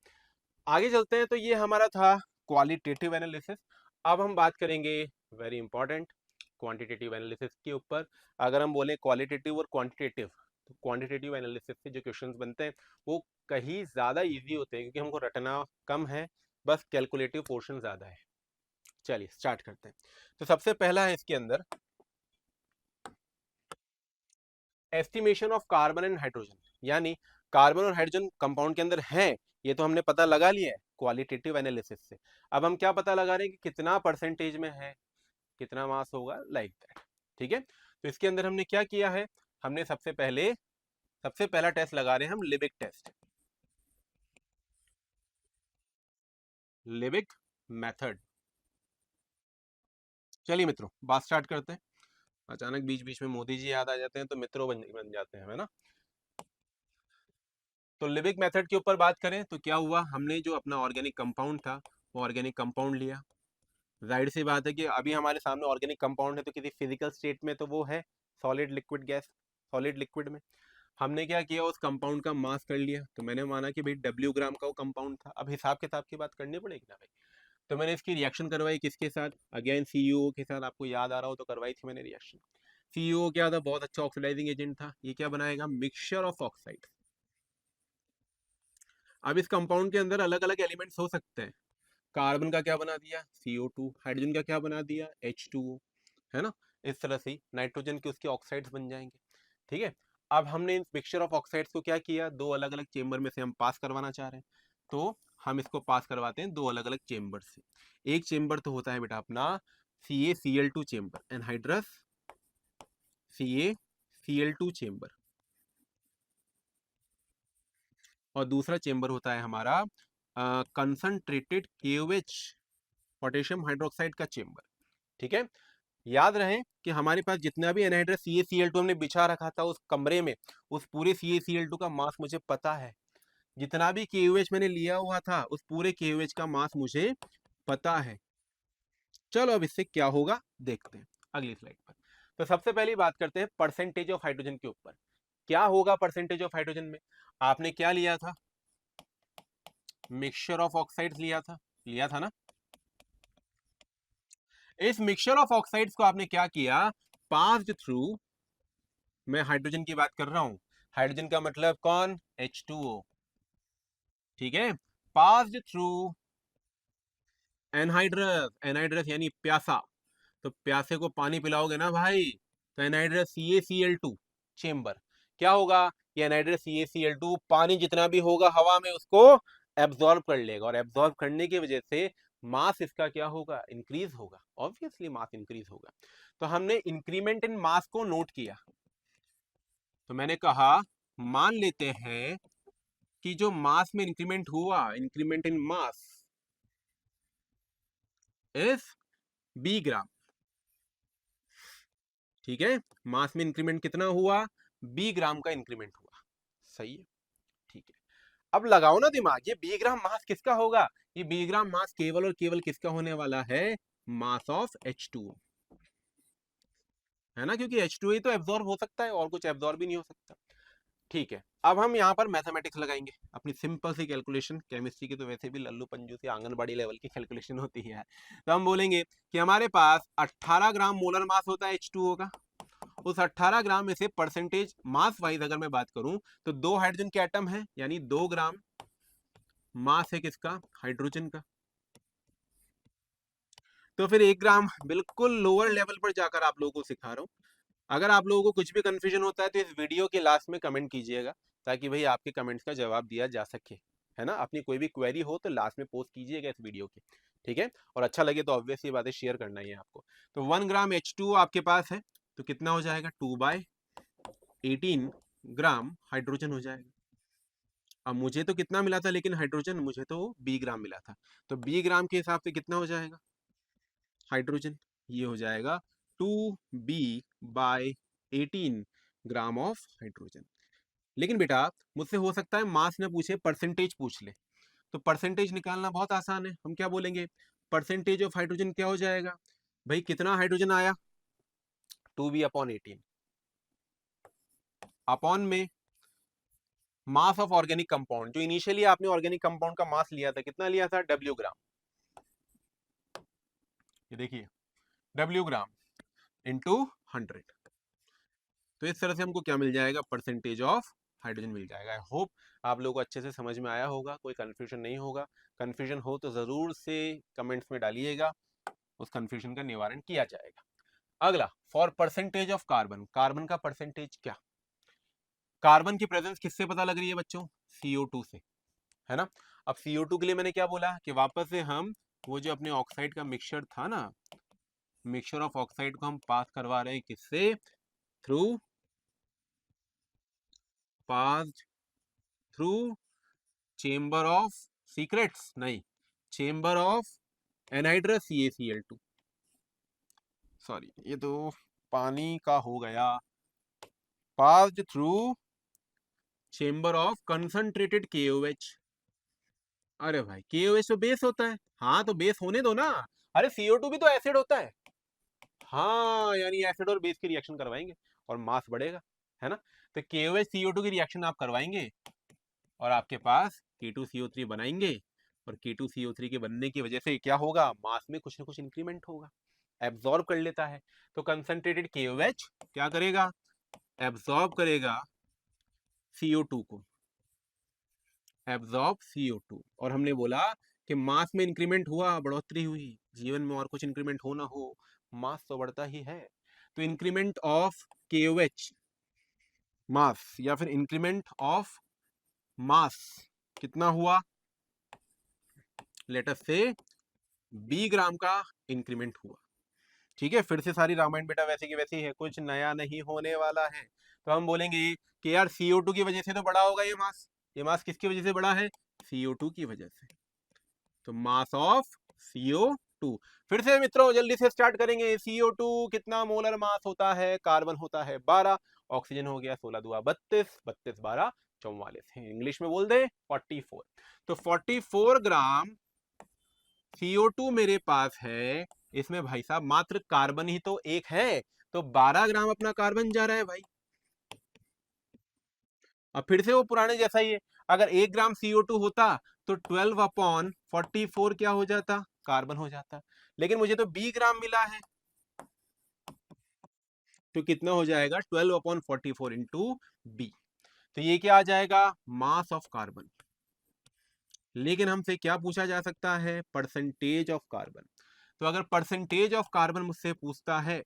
आगे चलते हैं। तो ये हमारा था क्वालिटेटिव एनालिसिस। अब हम बात करेंगे वेरी इंपॉर्टेंट क्वांटिटेटिव एनालिसिस के ऊपर। अगर हम बोले क्वालिटेटिव और क्वांटिटेटिव, तो क्वांटिटेटिव एनालिसिस से जो क्वेश्चंस बनते हैं वो कहीं ज़्यादा इजी होते हैं, क्योंकि हमको रटना कम है, बस कैलकुलेटिव पोर्शन ज़्यादा है। चलिए स्टार्ट करते हैं। तो सबसे पहला है इसके अंदर estimation of carbon and hydrogen, यानी कार्बन और हाइड्रोजन कंपाउंड के अंदर है, ये तो हमने पता लगा लिया है क्वालिटेटिव एनालिसिस से। अब हम क्या पता लगा रहे हैं कि कितना परसेंटेज में है, कितना मास होगा, लाइक दैट। ठीक है, तो इसके अंदर हमने क्या किया है, हमने सबसे पहला टेस्ट लगा रहे हैं हम, लिबिक टेस्ट, लिबिक मेथड। चलिए मित्रों बात स्टार्ट करते हैं। अचानक बीच बीच में मोदी जी याद आ जाते हैं तो मित्रों बन जाते हैं, है ना। तो लिबिक मेथड के ऊपर बात करें तो क्या हुआ, हमने जो अपना ऑर्गेनिक कंपाउंड था वो ऑर्गेनिक कंपाउंड लिया। जाहिर सी बात है कि अभी हमारे सामने ऑर्गेनिक कंपाउंड है, तो किसी फिजिकल स्टेट में तो वो है solid liquid gas, solid liquid में। हमने क्या किया, उस कंपाउंड का मास कर लिया, तो मैंने माना कि भाई W ग्राम का वो कंपाउंड था। अब हिसाब किताब की बात करनी पड़ेगी ना भाई, तो मैंने इसकी रिएक्शन करवाई किसके साथ, अगेन CuO के साथ। आपको याद आ रहा हो तो करवाई थी मैंने रिएक्शन। CuO क्या था, बहुत अच्छा ऑक्सीडाइजिंग एजेंट था। ये क्या बनाएगा, मिक्सचर ऑफ ऑक्साइड। अब इस कंपाउंड के अंदर अलग अलग एलिमेंट्स हो सकते हैं। कार्बन का क्या बना दिया, CO2। हाइड्रोजन का क्या बना दिया, H2O, है ना। इस तरह से नाइट्रोजन के उसके ऑक्साइड्स बन जाएंगे। ठीक है। अब हमने इन मिक्सचर ऑफ ऑक्साइड्स को क्या किया, दो अलग अलग चेंबर में से हम पास करवाना चाह रहे हैं, तो हम इसको पास करवाते हैं दो अलग अलग चेंबर से। एक चेंबर तो होता है बेटा अपना CaCl2 chamber, anhydrous CaCl2 chamber, और दूसरा चेंबर होता है हमारा कंसंट्रेटेड KOH, पोटेशियम हाइड्रोक्साइड का चेंबर। ठीक है। याद रहे कि हमारे पास जितना भी एनहाइड्रस CaCl2 हमने बिछा रखा था उस कमरे में, उस पूरे CaCl2 का मास मुझे पता है। जितना भी KOH मैंने लिया हुआ था उस पूरे KOH का मास मुझे पता है। चलो अब इससे क्या होगा देखते हैं अगली स्लाइड पर। तो सबसे पहली बात करते हैं परसेंटेज ऑफ हाइड्रोजन के ऊपर। क्या होगा परसेंटेज ऑफ हाइड्रोजन में, आपने क्या लिया था, मिक्सचर ऑफ ऑक्साइड्स लिया था ना। इस मिक्सचर ऑफ ऑक्साइड्स को आपने क्या किया, पास्ड थ्रू, मैं हाइड्रोजन की बात कर रहा हूं, हाइड्रोजन का मतलब कौन, H2O। ठीक है। पास्ड थ्रू एनहाइड्रस, एनहाइड्रस यानी प्यासा, तो प्यासे को पानी पिलाओगे ना भाई, तो एनहाइड्रस CaCl2 चेंबर क्या होगा, ये एनहाइड्रस CaCl2 पानी जितना भी होगा हवा में उसको एब्जॉर्ब कर लेगा, और एब्जॉर्ब करने की वजह से मास इसका क्या होगा, इंक्रीज होगा। ऑब्वियसली मास इंक्रीज होगा। तो हमने इंक्रीमेंट इन मास को नोट किया। तो मैंने कहा मान लेते हैं कि जो मास में इंक्रीमेंट हुआ, increment in mass is B ग्राम। ठीक है। मास में इंक्रीमेंट कितना हुआ, B ग्राम का इंक्रीमेंट हुआ। सही है। ठीक है। अब लगाओ ना दिमाग, ये B ग्राम मास किसका होगा, ये B ग्राम मास केवल और केवल किसका होने वाला है, मास ऑफ H2O, है ना, क्योंकि H2O ही तो एब्जॉर्ब हो सकता है और कुछ एब्जॉर्ब भी नहीं हो सकता। ठीक है। अब हम यहाँ पर मैथमेटिक्स लगाएंगे, अपनी सिंपल सी कैलकुलेशन। केमिस्ट्री की तो वैसे भी लल्लू पंजू सी आंगनबाड़ी लेवल की कैलकुलेशन होती है। तो हम बोलेंगे कि हमारे पास 18 ग्राम मोलर मास होता है H2O का। उस 18 ग्राम में से परसेंटेज मास वाइज अगर मैं बात करूं तो दो हाइड्रोजन के एटम है, यानी 2 ग्राम मास है किसका, हाइड्रोजन का। तो फिर 1 ग्राम, बिल्कुल लोअर लेवल पर जाकर आप लोगों को सिखा रहा हूं। अगर आप लोगों को कुछ भी कंफ्यूजन होता है तो इस वीडियो के लास्ट में कमेंट कीजिएगा, ताकि भाई आपके कमेंट्स का जवाब दिया जा सके, है ना। अपनी कोई भी क्वेरी हो तो लास्ट में पोस्ट कीजिएगा इस वीडियो के। ठीक है। और अच्छा लगे तो ऑब्वियस ये बातें शेयर करना ही है आपको। तो 1 ग्राम H2O आपके पास है, तो कितना हो जाएगा, 2/18 ग्राम हाइड्रोजन हो जाएगा। अब मुझे तो कितना मिला था लेकिन हाइड्रोजन, मुझे तो B ग्राम मिला था, तो B ग्राम के हिसाब से कितना हो जाएगा हाइड्रोजन, ये हो जाएगा 2B/18 ग्राम ऑफ हाइड्रोजन। लेकिन बेटा मुझसे हो सकता है मास न पूछे, परसेंटेज पूछ ले। तो परसेंटेज निकालना बहुत आसान है, हम क्या बोलेंगे, परसेंटेज ऑफ हाइड्रोजन क्या हो जाएगा, भाई कितना हाइड्रोजन आया, 2B/18 अपॉन में मास ऑफ ऑर्गेनिक कंपाउंड, जो इनिशियली आपने ऑर्गेनिक कंपाउंड का मास लिया था, कितना लिया था, W ग्राम। ये देखिए W ग्राम इंटू 100। तो इस तरह से हमको क्या मिल जाएगा, परसेंटेज ऑफ हाइड्रोजन मिल जाएगा। आई होप आप लोगों को अच्छे से समझ में आया होगा, कोई कंफ्यूजन नहीं होगा। कंफ्यूजन हो तो जरूर से कमेंट्स में डालिएगा, उस कंफ्यूजन का निवारण किया जाएगा। अगला, for percentage of carbon, carbon का परसेंटेज क्या, कार्बन की प्रेजेंस किससे पता लग रही है बच्चों, CO2 से, है ना। अब CO2 के लिए मैंने क्या बोला कि वापस से हम वो जो अपने ऑक्साइड का मिक्सचर था ना, मिक्सचर ऑफ ऑक्साइड को हम पास करवा रहे हैं किससे, through, pass through chamber of secrets, नहीं, chamber of anhydrous CaCl2, sorry ये तो पानी का हो गया, passed through chamber of concentrated KOH। अरे भाई KOH तो बेस होता है, हाँ तो बेस होने दो ना, अरे CO2 भी तो एसिड होता है। हाँ यानी एसिड और बेस की रिएक्शन करवाएंगे और मास बढ़ेगा, है ना। तो KOH CO2 की रिएक्शन आप करवाएंगे और आपके पास K2CO3 बनाएंगे, और K2CO3 के बनने की वजह से क्या होगा, मास में कुछ ना कुछ इंक्रीमेंट होगा, एब्जॉर्ब कर लेता है। तो कंसंट्रेटेड KOH क्या करेगा, एब्जॉर्ब करेगा CO2 को, एब्जॉर्ब CO2। और हमने बोला कि मास में इंक्रीमेंट हुआ, बढ़ोतरी हुई, जीवन में और कुछ इंक्रीमेंट हो ना हो, मास तो बढ़ता ही है। तो इंक्रीमेंट ऑफ KOH मास, या फिर इंक्रीमेंट ऑफ मास कितना हुआ, लेट अस से B ग्राम का इंक्रीमेंट हुआ। ठीक है, फिर से सारी रामायण बेटा वैसे की वैसी है, कुछ नया नहीं होने वाला है। तो हम बोलेंगे कि यार CO2 की वजह से तो बड़ा होगा ये मास किसकी वजह से बड़ा है, CO2 की वजह से। तो मास ऑफ CO2, फिर से मित्रों जल्दी से स्टार्ट करेंगे। CO2 कितना मोलर मास होता है, कार्बन होता है 12, ऑक्सीजन हो गया 16 दुआ 32, 32 12 44, इंग्लिश में बोल दे 44। तो 44 ग्राम CO2 मेरे पास है, इसमें भाई साहब मात्र कार्बन ही तो एक है, तो 12 ग्राम अपना कार्बन जा रहा है भाई। अब फिर से वो पुराने जैसा ही है, अगर 1 ग्राम CO2 होता तो 12/44 क्या हो जाता, कार्बन हो जाता। लेकिन मुझे तो B ग्राम मिला है, तो कितना हो जाएगा 12/44 इंटू B। तो ये क्या आ जाएगा, मास ऑफ कार्बन। लेकिन हमसे क्या पूछा जा सकता है, परसेंटेज ऑफ कार्बन। तो अगर परसेंटेज ऑफ कार्बन मुझसे पूछता है,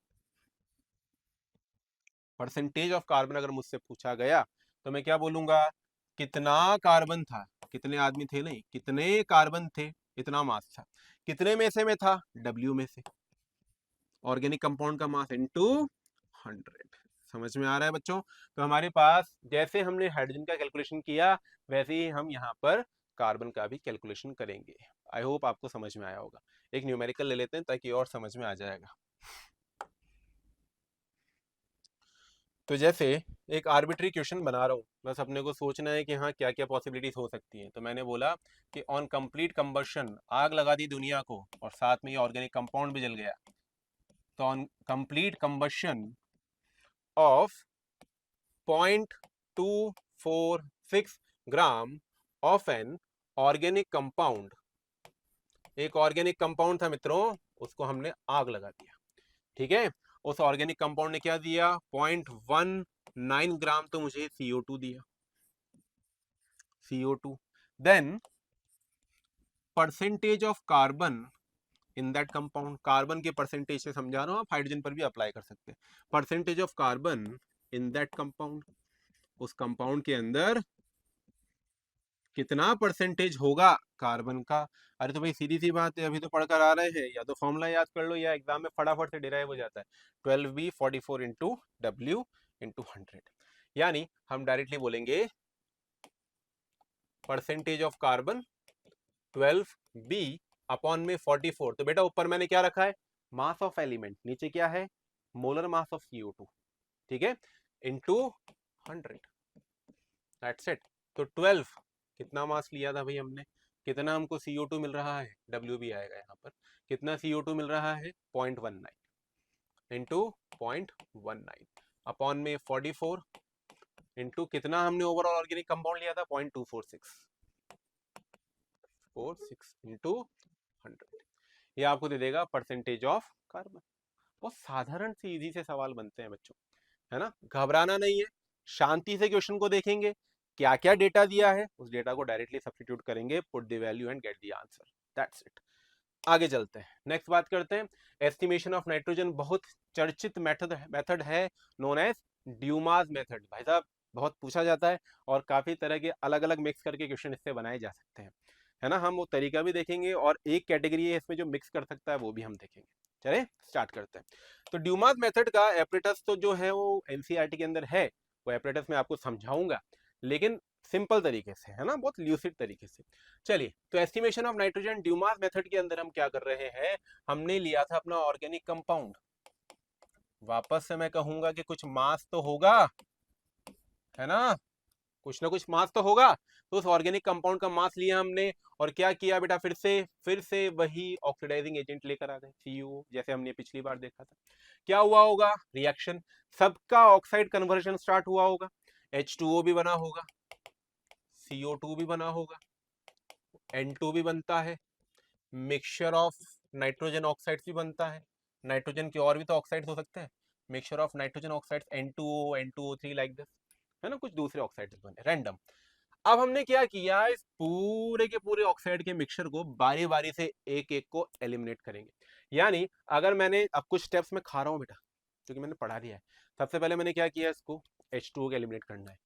परसेंटेज ऑफ कार्बन अगर मुझसे पूछा गया, तो मैं क्या बोलूंगा, कितना कार्बन था, कितने आदमी थे नहीं, कितने कार्बन थे, इतना मास था, कितने में से में था, W में से, ऑर्गेनिक कंपाउंड का मास इनटू 100। समझ में आ रहा है बच्चों। तो हमारे पास जैसे हमने हाइड्रोजन का कैलकुलेशन किया, वैसे ही हम यहाँ पर कार्बन का भी कैलकुलेशन करेंगे। आई होप आपको समझ में आया होगा। एक न्यूमेरिकल ले लेते हैं ताकि और समझ में आ जाएगा। तो जैसे एक आर्बिट्री क्वेश्चन बना रहा हूँ, बस अपने को सोचना है कि हाँ क्या क्या पॉसिबिलिटीज हो सकती हैं। तो मैंने बोला कि ऑन कंप्लीट कंबशन, आग लगा दी दुनिया को और साथ में ये ऑर्गेनिक कंपाउंड भी जल गया। तो on complete combustion of 0.246 gram of an organic compound, एक ऑर्गेनिक कंपाउंड था मित्रों, उसको हमने आग लगा दिया। ठीक है, उस ऑर्गेनिक कंपाउंड ने क्या दिया, 0.19 ग्राम तो मुझे CO2 दिया, CO2। Then percentage of carbon in that compound, carbon के परसेंटेज से समझा रहा हूं, आप हाइड्रोजन पर भी अप्लाई कर सकते हैं। Percentage of carbon in that compound, उस कंपाउंड के अंदर कितना परसेंटेज होगा कार्बन का। अरे तो भाई सीधी सी बात है, अभी तो पढ़कर आ रहे हैं, या तो फॉर्मूला याद कर लो या एग्जाम में फटाफट से डिराइव हो जाता है। 12B44 इंटू W इंटू 100, यानी हम डायरेक्टली बोलेंगे percentage of carbon 12B upon में 44। तो बेटा ऊपर मैंने क्या रखा है, मास ऑफ एलिमेंट, नीचे क्या है, मोलर मास ऑफ CO2, ठीक है, इंटू 100, दैट्स इट। तो 12 कितना मास लिया था भाई हमने, कितना हमको CO2 मिल रहा है, W भी आएगा यहाँ पर, कितना CO2 मिल रहा है 0.19 इंटू 0.19 अपॉन में 44 इंटू कितना हमने ओवरऑल ऑर्गेनिक कंपाउंड लिया था 0.246 इंटू 100, ये आपको दे देगा परसेंटेज ऑफ कार्बन। बहुत साधारण सी इजी से सवाल बनते हैं बच्चों, है ना, घबराना नहीं है, शांति से क्वेश्चन को देखेंगे, क्या क्या डेटा दिया है उस डेटा को डायरेक्टली सब्स्टिट्यूट करेंगे, put the value and get the answer, that's it. आगे चलते हैं, नेक्स्ट बात करते हैं एस्टिमेशन ऑफ नाइट्रोजन। बहुत चर्चित मेथड है नोन एज ड्यूमास मेथड। भाई साहब बहुत पूछा जाता है और काफी तरह के अलग अलग मिक्स करके क्वेश्चन इससे बनाए जा सकते हैं, है ना। हम वो तरीका भी देखेंगे और एक कैटेगरी है इसमें जो मिक्स कर सकता है वो भी हम देखेंगे। चले स्टार्ट करते हैं। तो ड्यूमास मेथड का एपरेटस तो जो है वो एनसीईआरटी के अंदर है, वो एपरेटस मैं आपको समझाऊंगा, लेकिन सिंपल तरीके से, है ना, बहुत ल्यूसिड तरीके से। चलिए, तो estimation of nitrogen Dumas method के अंदर हम क्या कर रहे हैं, हमने लिया था अपना ऑर्गेनिक कंपाउंड, वापस से मैं कहूंगा कि कुछ मास तो होगा, है ना, कुछ ना कुछ मास तो होगा। तो उस ऑर्गेनिक कंपाउंड का मास लिया हमने और क्या किया बेटा, फिर से वही ऑक्सीडाइजिंग एजेंट लेकर आ गए CuO, जैसे हमने पिछली बार देखा था। क्या हुआ होगा, रिएक्शन, सबका ऑक्साइड कन्वर्जन स्टार्ट हुआ होगा। H2O भी बना होगा, CO2 भी बना होगा, N2 भी बनता है, मिक्सचर ऑफ नाइट्रोजन ऑक्साइड्स भी बनता है, नाइट्रोजन के और भी तो ऑक्साइड्स हो सकते हैं, mixture of nitrogen oxides N2O N2O3 like this, है ना, कुछ दूसरे ऑक्साइड्स बने रैंडम। अब हमने क्या किया, इस पूरे के पूरे ऑक्साइड के मिक्सचर को बारी बारी से एक एक को एलिमिनेट करेंगे। यानी अगर मैंने अब कुछ स्टेप्स में खा रहा हूँ बेटा, क्योंकि मैंने पढ़ा दिया है। सबसे पहले मैंने क्या किया, इसको H2O को एलिमिनेट करना है।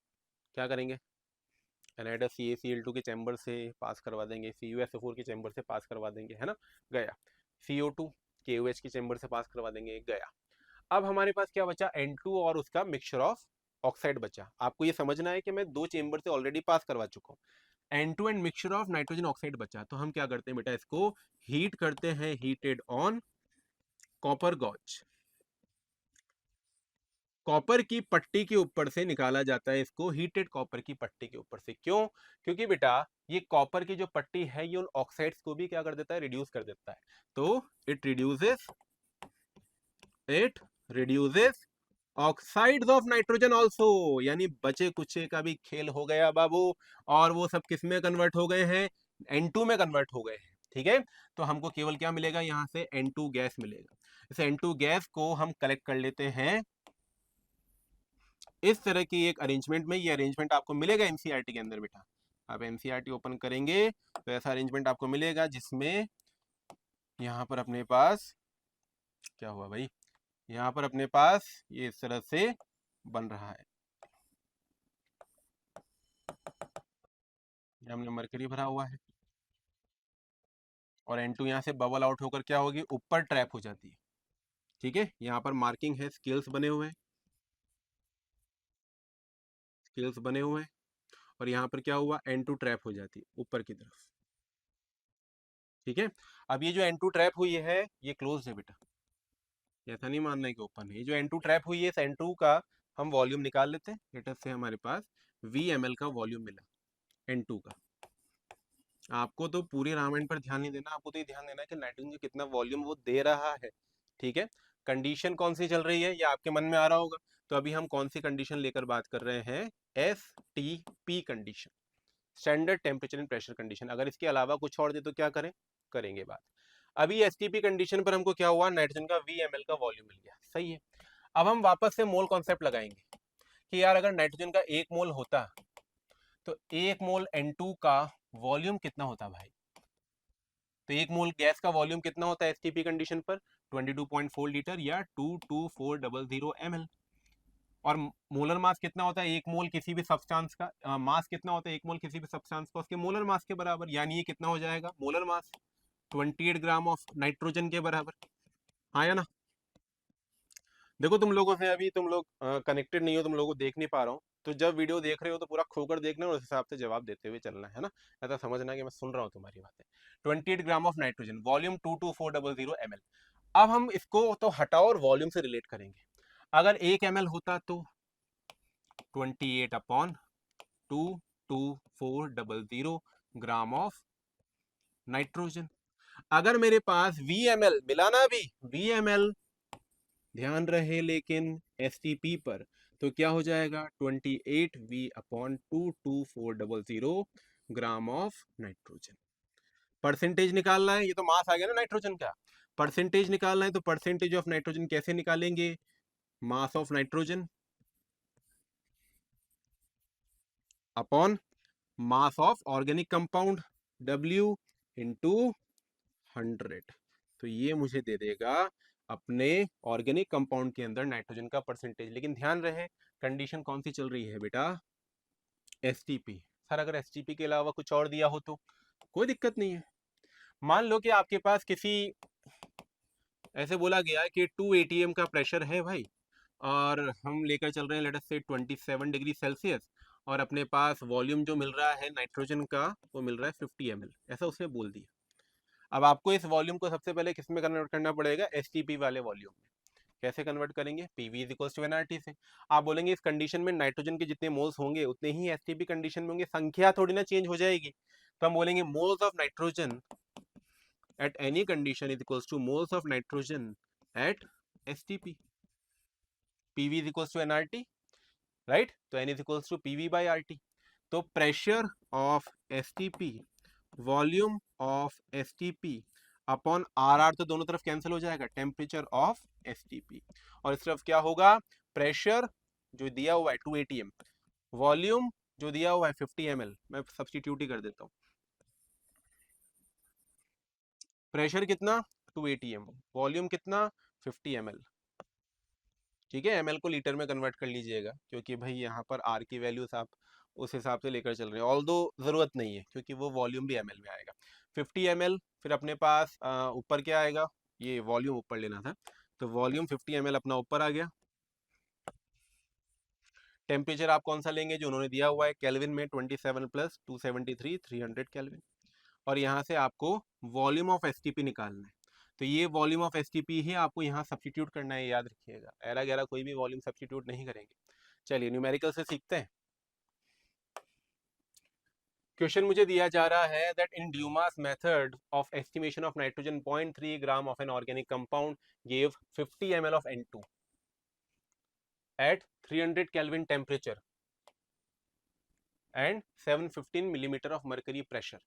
क्या करेंगे, एनाइडर CaCl2 के चैम्बर से पास करवा देंगे, CuSO4 के चैम्बर से पास करवा देंगे, है ना, गया। CO2 KOH के चैम्बर से पास करवा देंगे, गया। अब हमारे पास क्या बचा, N2 और उसका मिक्सचर ऑफ ऑक्साइड बचा। आपको ये समझना है कि मैं 2 चेंबर से ऑलरेडी पास करवा चुका हूँ। N2 and mixture of nitrogen oxide बचा, तो हम क्या करते हैं बेटा, इसको हीट करते हैं, heated on copper gauze. Copper की पट्टी के ऊपर से निकाला जाता है इसको, हीटेड कॉपर की पट्टी के ऊपर से। क्यों, क्योंकि बेटा ये कॉपर की जो पट्टी है ये उन ऑक्साइड्स को भी क्या कर देता है, रिड्यूस कर देता है। तो it reduces oxides of nitrogen also, यानी बचे कुचे का भी खेल हो गया बाबू, और वो सब किस में कन्वर्ट हो गए हैं, N2 में कन्वर्ट हो गए हैं। ठीक है, तो हमको केवल क्या मिलेगा, यहाँ से N2 गैस मिलेगा। इस N2 गैस को हम कलेक्ट कर लेते हैं इस तरह की एक अरेंजमेंट में। ये अरेंजमेंट आपको मिलेगा एनसीईआरटी के अंदर बेटा। आप एनसीईआरटी ओपन करेंगे तो ऐसा अरेंजमेंट आपको मिलेगा, जिसमें यहाँ पर अपने पास क्या हुआ भाई, यहाँ पर अपने पास ये इस तरह से बन रहा है। हमने मरकरी भरा हुआ है और N2 यहाँ से बबल आउट होकर क्या होगी, ऊपर ट्रैप हो जाती है। ठीक है, यहाँ पर मार्किंग है, स्केल्स बने हुए हैं, स्केल्स बने हुए हैं, और यहाँ पर क्या हुआ, N2 ट्रैप हो जाती है ऊपर की तरफ। ठीक है, अब ये जो N2 ट्रैप हुई है ये क्लोज है बेटा, ऐसा नहीं मानना है कि ओपन है। ये जो N2 ट्रैप हुई है, इस N2 का हम वॉल्यूम निकाल लेते हैं। लेटर से हमारे पास VmL का वॉल्यूम मिला N2 का। आपको तो पूरे रामायण पर ध्यान नहीं देना, आपको तो ये ध्यान देना है कि नाइट्रोजन जो कितना वॉल्यूम वो दे रहा है। ठीक है, कंडीशन कौन सी चल रही है ये आपके मन में आ रहा होगा। तो अभी हम कौन सी कंडीशन लेकर बात कर रहे हैं, STP condition, standard temperature and pressure condition. अगर इसके अलावा कुछ और दे तो क्या करें, करेंगे बात। अभी STP कंडीशन पर हमको क्या हुआ, नाइट्रोजन का VmL का वॉल्यूम मिल गया, सही है। अब हम वापस से मोल कॉन्सेप्ट लगाएंगे कि यार अगर नाइट्रोजन का 1 मोल होता तो 1 मोल N2 का वॉल्यूम कितना होता भाई। तो 1 मोल गैस का वॉल्यूम कितना होता है एसटीपी कंडीशन पर, 22.4 लीटर या 22400 ml। और मोलर मास कितना होता है 1 मोल किसी भी सब्सटेंस का, मास कितना होता है 1 मोल किसी भी सब्सटेंस का, उसके मोलर मास के बराबर। यानी ये कितना हो जाएगा, molar mass 28 gram of nitrogen के बराबर। हाँ या ना। देखो तुम लोगों से अभी तुम लोग कनेक्टेड नहीं हो, तुम लोगों को देख नहीं पा रहा हूँ, तो जब वीडियो देख रहे हो तो पूरा खोकर देखना और उस हिसाब से जवाब देते हुए चलना है ना। ऐसा समझना कि मैं सुन रहा हूँ तुम्हारी बातें। 28 gram of nitrogen, volume 22400 ml। अब हम इसको तो हटाओ और वॉल्यूम से रिलेट करेंगे। अगर 1 ml होता तो 28 अपॉन 22400 ग्राम ऑफ नाइट्रोजन। अगर मेरे पास VmL मिला ना, अभी VmL ध्यान रहे लेकिन STP पर, तो क्या हो जाएगा 28V upon 22400 gram of nitrogen. Percentage निकालना है, ये तो मास आ गया ना नाइट्रोजन का, परसेंटेज निकालना है तो परसेंटेज ऑफ नाइट्रोजन कैसे निकालेंगे, mass of nitrogen upon mass of organic compound W into 100। तो ये मुझे दे देगा अपने ऑर्गेनिक कंपाउंड के अंदर नाइट्रोजन का परसेंटेज। लेकिन ध्यान रहे कंडीशन कौन सी चल रही है बेटा, STP। सर अगर STP के अलावा कुछ और दिया हो तो कोई दिक्कत नहीं है। मान लो कि आपके पास किसी ऐसे बोला गया कि 2 atm का प्रेशर है भाई, और हम लेकर चल रहे हैं लेट अस से 27 डिग्री सेल्सियस, और अपने पास वॉल्यूम जो मिल रहा है नाइट्रोजन का वो मिल रहा है 50 ml, ऐसा उसने बोल दिया। अब आपको इस वॉल्यूम को सबसे पहले किस में कन्वर्ट करना पड़ेगा, STP वाले वॉल्यूम में। कैसे कन्वर्ट करेंगे, PV is equals to NRT से। आप बोलेंगे इस कंडीशन में नाइट्रोजन के जितने मोल्स होंगे उतने ही STP कंडीशन में होंगे, संख्या थोड़ी ना चेंज हो जाएगी। तो हम बोलेंगे moles of nitrogen at any condition is equals to moles of nitrogen at STP. PV is equals to NRT, right. तो N is equals to PV by RT। तो pressure of STP, volume of STP upon RR, तो दोनों तरफ cancel हो जाएगा, temperature of STP। और इस तरफ क्या होगा, प्रेशर जो दिया हुआ है 2 atm, वॉल्यूम जो दिया हुआ है 50 ml, मैं सब्सटीट्यूट ही कर देता हूँ। प्रेशर कितना 2 atm, वॉल्यूम कितना 50 ml। ठीक है, ml को लीटर में कन्वर्ट कर लीजिएगा, क्योंकि भाई यहाँ पर R की वैल्यूज आप उस हिसाब से लेकर चल रहे हैं, ऑल्दो ज़रूरत नहीं है क्योंकि वो वॉल्यूम भी ml में आएगा। 50 ml, फिर अपने पास ऊपर क्या आएगा, ये वॉल्यूम ऊपर लेना था, तो वॉल्यूम 50 ml अपना ऊपर आ गया। टेम्परेचर आप कौन सा लेंगे, जो उन्होंने दिया हुआ है केल्विन में, 27 प्लस 273 300 केल्विन। और यहाँ से आपको वॉल्यूम ऑफ एसटीपी निकालना है, तो ये वॉल्यूम ऑफ एसटीपी ही आपको यहाँ सब्सटीट्यूट करना है, याद रखिएगा, एरा गैरा कोई भी वॉल्यूम सब्सटीट्यूट नहीं करेंगे। चलिए न्यूमेरिकल से सीखते हैं। क्वेश्चन मुझे दिया जा रहा है that in Dumas method of estimation of nitrogen 0.3 gram of an organic compound give 50 ml of N2 at 300 Kelvin temperature and 715 millimeter of mercury pressure.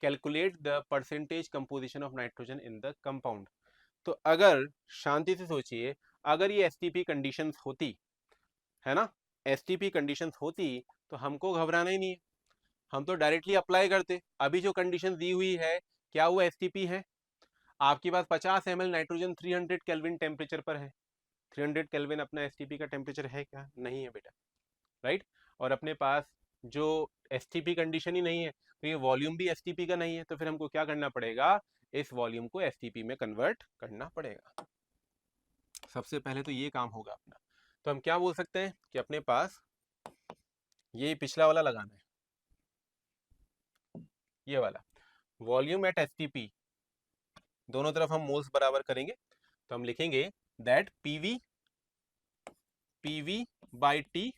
Calculate the percentage composition of nitrogen in the compound. तो अगर शांति से सोचिए, अगर ये STP conditions होती है ना, STP conditions होती तो हमको घबराना ही नहीं है, हम तो डायरेक्टली अप्लाई करते। अभी जो कंडीशन दी हुई है, क्या वो STP है, आपके पास 50 ml नाइट्रोजन 300 केल्विन टेम्परेचर पर है। 300 केल्विन अपना STP का टेम्परेचर है क्या, नहीं है बेटा, राइट। और अपने पास जो STP कंडीशन ही नहीं है, तो ये वॉल्यूम भी STP का नहीं है, तो फिर हमको क्या करना पड़ेगा, इस वॉल्यूम को STP में कन्वर्ट करना पड़ेगा। सबसे पहले तो ये काम होगा अपना। तो हम क्या बोल सकते हैं कि अपने पास ये पिछला वाला लगाना है, ये वाला वॉल्यूम एट STP, दोनों तरफ हम मोल्स बराबर करेंगे, तो हम लिखेंगे that PV by T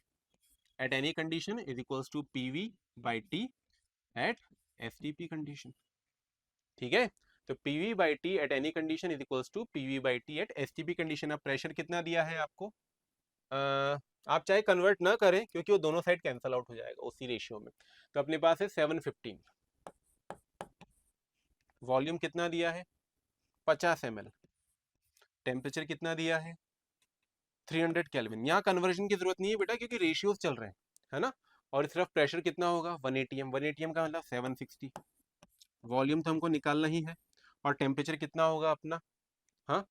at any condition is equals to PV by T at STP condition। ठीक है, तो PV by T at any condition is equals to PV by T at STP condition। अब pressure कितना दिया है आपको, आप चाहे कन्वर्ट ना करें क्योंकि वो दोनों साइड कैंसल आउट हो जाएगा उसी रेशियो में। तो अपने पास है 715, वॉल्यूम कितना दिया है 50 ml, टेम्परेचर कितना दिया है 300 केल्विन। यहाँ कन्वर्जन की जरूरत नहीं है बेटा क्योंकि रेशियोज चल रहे हैं, है ना। और सिर्फ प्रेशर कितना होगा 1 atm, 1 atm का मतलब 760, वॉल्यूम तो हमको निकालना ही है, और टेम्परेचर कितना होगा अपना, हाँ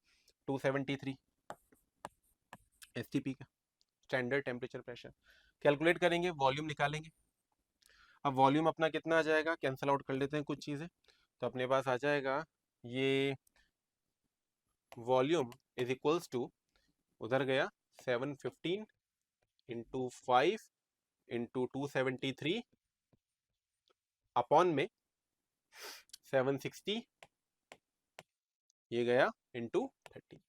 273 STP का स्टैंडर्ड टेम्परेचर प्रेशर। कैलकुलेट करेंगे, वॉल्यूम निकालेंगे। अब वॉल्यूम अपना कितना आ जाएगा, कैंसल आउट कर लेते हैं कुछ चीज़ें, तो अपने पास आ जाएगा ये वॉल्यूम इज इक्वल्स टू, उधर गया 715 इंटू 5 इंटू 273 अपॉन में 760, ये गया इंटू 30।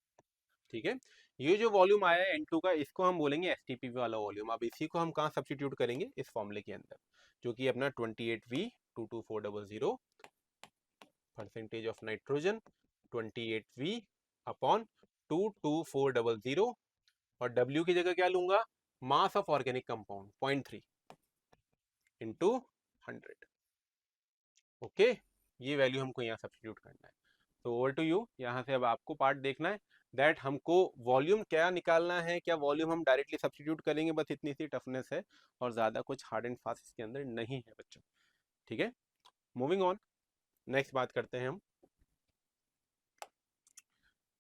ठीक है, ये जो वॉल्यूम आया है N2 का, इसको हम बोलेंगे STP वाला वॉल्यूम। अब इसी को हम कहाँ सब्सटीट्यूट करेंगे, इस फॉर्मूले के अंदर, जो कि अपना 28V22400 percentage of nitrogen 28V upon 22400, और W की जगह क्या लूंगा, मास of organic compound 0.3 into 100। Okay, ये वैल्यू हमको यहाँ सब्सटीट्यूट करना है। तो ओवर टू यू, यहाँ से अब आपको पार्ट देखना है दैट हमको वॉल्यूम क्या निकालना है, क्या वॉल्यूम हम डायरेक्टली सब्सटीट्यूट करेंगे, बस इतनी सी टफनेस है, और ज़्यादा कुछ हार्ड एंड फास्ट इसके अंदर नहीं है बच्चों। ठीक है, मूविंग ऑन, नेक्स्ट बात करते हैं हम,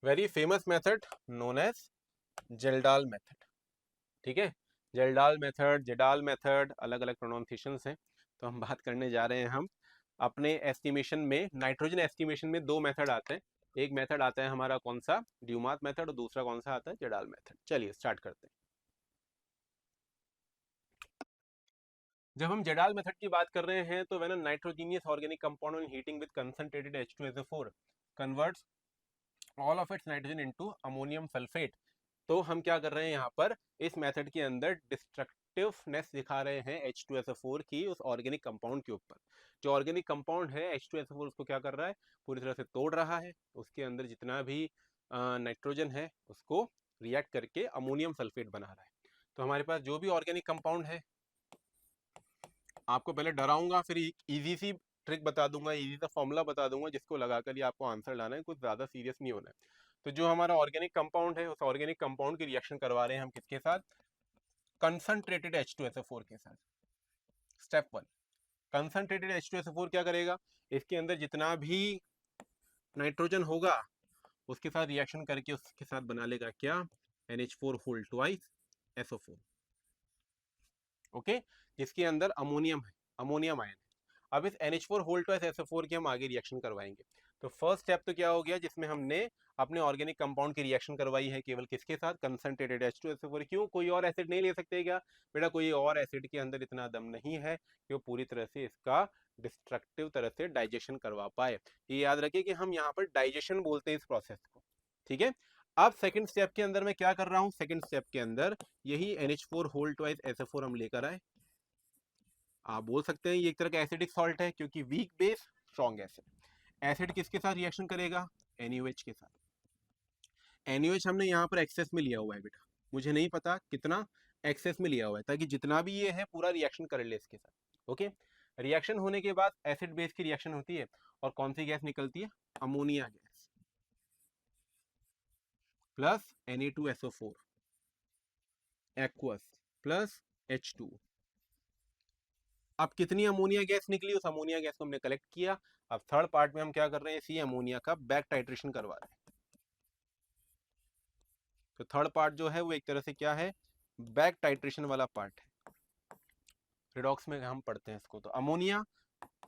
very famous method known as Kjeldahl method. ठीक है, जेल्डाल मेथड, जेडाल मेथड, अलग अलग प्रोनाउंसिएशंस हैं। तो हम बात करने जा रहे हैं हम अपने एस्टिमेशन में, नाइट्रोजन एस्टिमेशन में दो मेथड आते हैं। एक मेथड आता है हमारा कौन सा, ड्यूमास मेथड, और दूसरा कौन सा आता है, जेडाल मेथड। चलिए स्टार्ट करते हैं। जब हम जेडाल मेथड की बात कर रहे हैं तो when nitrogenous organic compound on heating with concentrated H2SO4 converts all of its nitrogen into ammonium sulphate, तो हम क्या कर रहे हैं यहाँ पर, इस मेथड के अंदर डिस्ट्रक्टिवनेस दिखा रहे हैं H2SO4 की उस ऑर्गेनिक कंपाउंड के ऊपर। जो ऑर्गेनिक कंपाउंड है H2SO4 उसको क्या कर रहा है, पूरी तरह से तोड़ रहा है, उसके अंदर जितना भी नाइट्रोजन है उसको रिएक्ट करके अमोनियम सल्फेट बना रहा है। तो हमारे पास जो भी ऑर्गेनिक कंपाउंड है, आपको पहले डराऊंगा, फिर इजी सी ट्रिक बता दूंगा, इजी सा फॉर्मूला बता दूंगा जिसको लगाकर ही आपको आंसर लाना है, कुछ ज़्यादा सीरियस नहीं होना है। तो जो हमारा ऑर्गेनिक कंपाउंड है, उस ऑर्गेनिक कंपाउंड की रिएक्शन करवा रहे हैं हम किसके साथ? कंसंट्रेटेड H2SO4 के साथ। स्टेप 1, कंसंट्रेटेड H2SO4 क्या करेगा? इसके अंदर जितना भी नाइट्रोजन होगा उसके साथ रिएक्शन करके उसके साथ बना लेगा क्या? NH4 whole twice SO4। Okay, जिसके अंदर अमोनियम है, अमोनियम आयन है। अब इस NH4 होल ट्वाइस SO4 की हम आगे रिएक्शन करवाएंगे। तो फर्स्ट स्टेप तो क्या हो गया, जिसमें हमने अपने ऑर्गेनिक कंपाउंड की रिएक्शन करवाई है केवल किसके साथ? Concentrated H2SO4। क्यों? कोई और एसिड नहीं ले सकते क्या? बेटा कोई और एसिड के अंदर इतना दम नहीं है कि वो पूरी तरह से इसका डिस्ट्रक्टिव तरह से डाइजेशन करवा पाए। ये याद रखिए कि हम यहाँ पर डाइजेशन बोलते हैं इस प्रोसेस को, ठीक है। अब सेकंड स्टेप के अंदर मैं क्या कर रहा हूँ? सेकंड स्टेप के अंदर यही NH4 होल ट्वाइस SO4 हम लेकर आए। आप बोल सकते हैं ये एक तरह का एसिडिक सॉल्ट है, क्योंकि weak base strong acid. Acid किसके साथ रिएक्शन करेगा? NaOH के साथ। NaOH हमने यहाँ पर एक्सेस में लिया हुआ है बेटा, मुझे नहीं पता कितना एक्सेस में लिया हुआ है, ताकि जितना भी ये है पूरा रिएक्शन कर ले इसके साथ। ओके, रिएक्शन होने के बाद एसिड बेस की रिएक्शन होती है और कौन सी गैस निकलती है? Ammonia gas plus Na2SO4 aqueous plus H2। अब कितनी अमोनिया गैस निकली, उस अमोनिया गैस को हमने कलेक्ट किया। अब थर्ड पार्ट में हम क्या कर रहे हैं? इसी अमोनिया का बैक टाइट्रेशन करवा रहे हैं। तो थर्ड पार्ट जो है वो एक तरह से क्या है? बैक टाइट्रेशन वाला पार्ट है। रिडॉक्स में हम पढ़ते हैं इसको। तो अमोनिया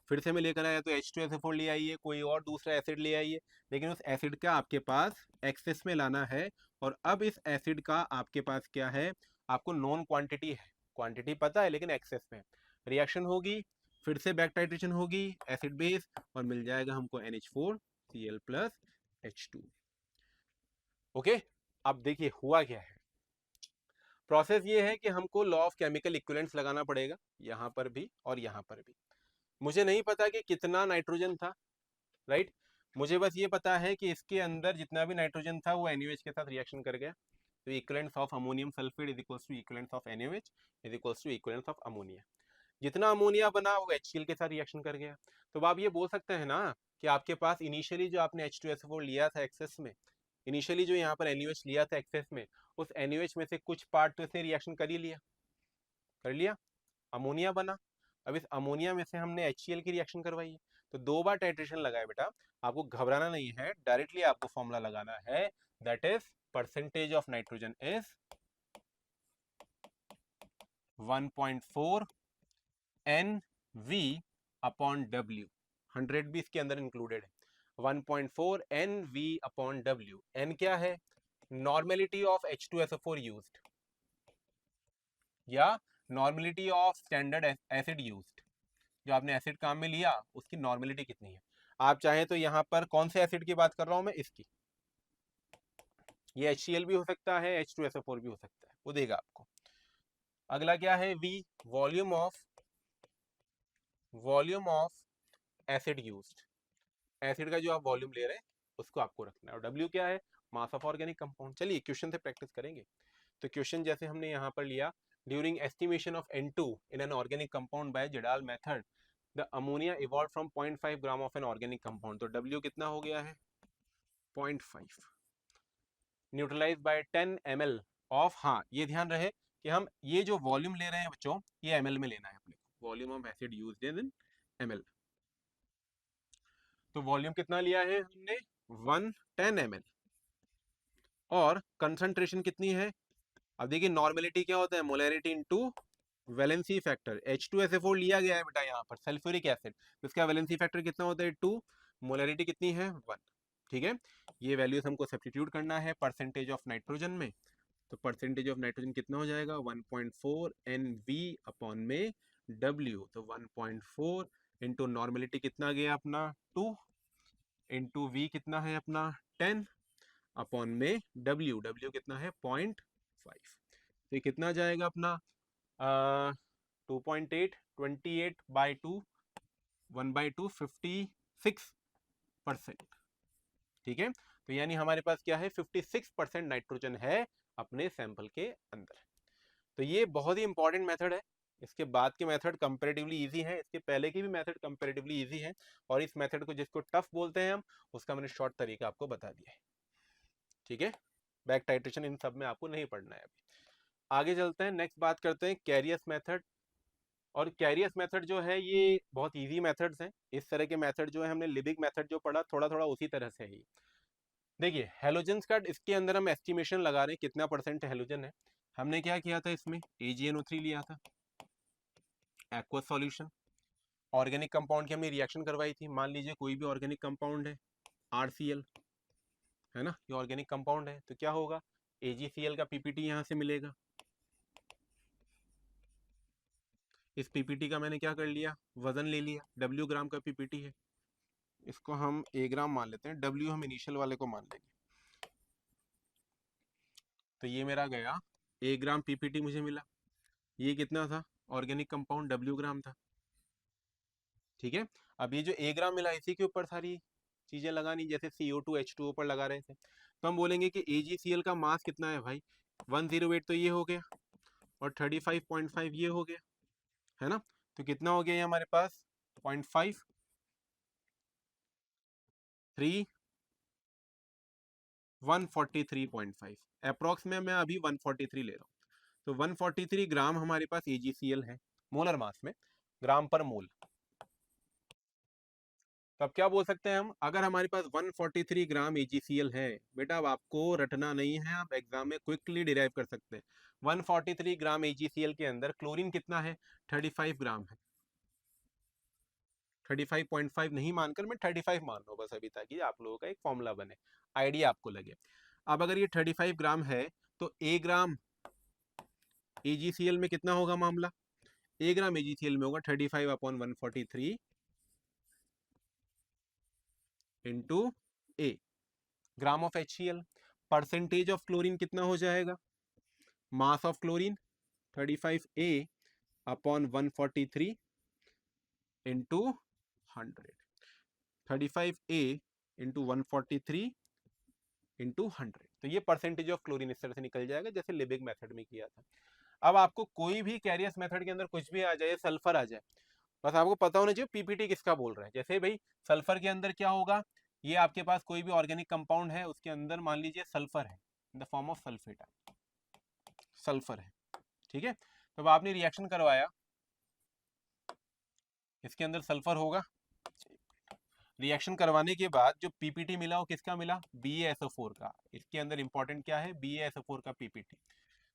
फिर से मैं लेकर आया, तो H2SO4 ले आइए, कोई और दूसरा एसिड ले आइए, लेकिन उस एसिड का आपके पास एक्सेस में लाना है। और अब इस एसिड का आपके पास क्या है? आपको नॉन क्वांटिटी है, क्वांटिटी पता है लेकिन एक्सेस में। रिएक्शन होगी, फिर से बैक टाइट्रेशन होगी, एसिड बेस, और मिल जाएगा हमको NH4Cl प्लस H2। ओके, अब देखिए हुआ क्या है। प्रोसेस ये है कि हमको लॉ ऑफ केमिकल इक्विवेलेंस लगाना पड़ेगा, यहाँ पर भी और यहाँ पर भी। मुझे नहीं पता कि कितना नाइट्रोजन था, राइट। मुझे बस ये पता है कि इसके अंदर जितना भी नाइट्रोजन था वो NaOH के साथ रिएक्शन कर गया। तो equivalence of ammonium sulphate is equals to equivalence of NaOH is equals to equivalence of ammonia. जितना अमोनिया बना वो HCl के साथ रिएक्शन कर गया। तो आप ये बोल सकते हैं ना कि आपके पास इनिशियली जो आपने H2SO4 लिया था एक्सेस में, इनिशियली जो यहाँ पर NaOH लिया था एक्सेस में, उस NaOH में से कुछ पार्ट तो इसने रिएक्शन कर ही लिया, कर लिया, अमोनिया बना। अब इस अमोनिया में से हमने HCl की रिएक्शन करवाई है। तो दो बार टाइट्रेशन लगाया बेटा, आपको घबराना नहीं है, डायरेक्टली आपको फॉर्मूला लगाना है, that is percentage of nitrogen is 1.4 NV upon W। 100 भी इसके अंदर इंक्लूडेड है। 1.4 NV अपॉन W। N क्या है? नॉर्मेलिटी ऑफ H2SO4 यूज्ड, या normality of standard acid used. जो आपने एसिड काम में लिया उसकी नॉर्मेलिटी कितनी है। आप चाहें तो यहाँ पर कौन से एसिड की बात कर रहा हूं मैं? इसकी। ये HCl भी हो सकता है, H2SO4 भी हो सकता है, वो देगा आपको। अगला क्या है? V, volume of acid used. Acid का जो आप वॉल्यूम ले रहे हैं उसको आपको रखना है। और W क्या है? Mass of organic compound. चलिए क्वेश्चन से प्रैक्टिस करेंगे। तो क्वेश्चन जैसे हमने यहाँ पर लिया, during estimation of N2 in an organic compound by Kjeldahl method the ammonia evolve from 0.5 gram of an organic compound. तो W कितना हो गया है? 0.5 न्यूट्रलाइज बाय 10 ml ऑफ, हाँ ये ध्यान रहे कि हम ये जो वॉल्यूम ले रहे हैं बच्चों, ये ml में लेना है अपने को। Volume of acid used in ml। तो वॉल्यूम कितना लिया है हमने? 110 ml। और कंसंट्रेशन कितनी है? अब देखिए नॉर्मेलिटी क्या होता है? Molarity into valency factor. H2SO4 लिया गया है बेटा यहाँ पर, सल्फ्यूरिक एसिड, तो इसका वैलेंसी फैक्टर कितना होता है? 2। मोलैरिटी कितनी है? 1। ठीक है, ये वैल्यूज हमको सब्स्टिट्यूट करना है परसेंटेज ऑफ नाइट्रोजन में। तो परसेंटेज ऑफ नाइट्रोजन कितना हो जाएगा? 1.4 NV अपॉन में W। तो 1.4 इंटू नॉर्मेलिटी कितना गया अपना? 2 इंटू V कितना है अपना? 10 अपॉन में W कितना है? 0.5। तो ये कितना जाएगा अपना? 2.8, 28/2, 1/2, 56%। ठीक है, तो यानी हमारे पास क्या है? 56% नाइट्रोजन है अपने सैंपल के अंदर। तो ये बहुत ही इंपॉर्टेंट मेथड है। इसके बाद के मेथड कंपैरेटिवली इजी हैं, इसके पहले की भी मेथड कंपैरेटिवली इजी हैं, और इस मेथड को जिसको टफ बोलते हैं हम, उसका मैंने शॉर्ट तरीका आपको बता दिया है। ठीक है, बैक टाइट्रेशन इन सब में आपको नहीं पढ़ना है अभी। आगे चलते हैं, नेक्स्ट बात करते हैं कैरियस मेथड। और कैरियस मेथड जो है ये बहुत इजी मेथड्स हैं। इस तरह के मेथड जो है हमने लिबिक मेथड जो पढ़ा थोड़ा थोड़ा उसी तरह से ही। देखिए हेलोजन्स का इसके अंदर हम एस्टिमेशन लगा रहे हैं कितना परसेंट हेलोजन है। हमने क्या किया था, इसमें AgNO3 लिया था, एक्वस सॉल्यूशन। ऑर्गेनिक कंपाउंड की हमने रिएक्शन करवाई थी। मान लीजिए कोई भी ऑर्गेनिक कंपाउंड है, RCl है ना, ये ऑर्गेनिक कंपाउंड है, तो क्या होगा, AgCl का पीपीटी यहाँ से मिलेगा। इस पीपीटी का मैंने क्या कर लिया, वजन ले लिया, W ग्राम का पीपीटी है, इसको हम A ग्राम मान लेते हैं, W हम इनिशियल वाले को मान लेंगे। तो ये मेरा गया, A ग्राम पीपीटी मुझे मिला। ये कितना था, ऑर्गेनिक कंपाउंड W ग्राम था। ठीक है, अब ये जो A ग्राम मिला, इसी के ऊपर सारी चीजें लगानी, जैसे CO2 H2O पर लगा रहे थे, तो हम बोलेंगे कि AgCl का मास कितना है भाई, 108 तो ये हो गया, और 35.5 ये हो गया, है ना। तो कितना हो गया ये हमारे पास, 0.5 3 143.5 अप्रोक्स में मैं अभी 143 ले रहा हूँ। तो 143 ग्राम हमारे पास AgCl है मोलर मास में, ग्राम पर मोल। तो अब क्या बोल सकते हैं हम, अगर हमारे पास 143 ग्राम AgCl है, बेटा अब आपको रटना नहीं है, आप एग्जाम में क्विकली डिराइव कर सकते हैं। 143 ग्राम AgCl के अंदर क्लोरीन कितना है, 35 ग्राम है। 35.5 नहीं मानकर मैं 35 मान रहा हूँ बस अभी, ताकि आप लोगों का एक फॉर्मूला बने, आइडिया आपको लगे। अब अगर ये 35 ग्राम है, तो A ग्राम AgCl में कितना होगा मामला, A ग्राम AgCl में होगा 35/143 into A gram of HCl। Percentage of chlorine कितना हो जाएगा, mass of chlorine 35A upon 143 into 100, 35A into 143 into 100। तो ये परसेंटेज ऑफ क्लोरीन इस तरह से निकल जाएगा जैसे लिबिक मेथड में किया था। अब आपको कोई भी कैरियस मेथड के अंदर कुछ भी आ जाए, सल्फर आ जाए, बस आपको पता होना चाहिए पीपीटी किसका बोल रहा है। जैसे भाई सल्फर के अंदर क्या होगा, ये आपके पास कोई भी ऑर्गेनिक कंपाउंड है, उसके अंदर मान लीजिए सल्फर है, in the form of sulphate sulphur है। ठीक है, तो अब आपने रिएक्शन करवाया, इसके अंदर सल्फर होगा। रिएक्शन करवाने के बाद जो पीपीटी मिला वो किसका मिला, BaSO4 का। इसके अंदर इंपॉर्टेंट क्या है, BaSO4 का पीपीटी।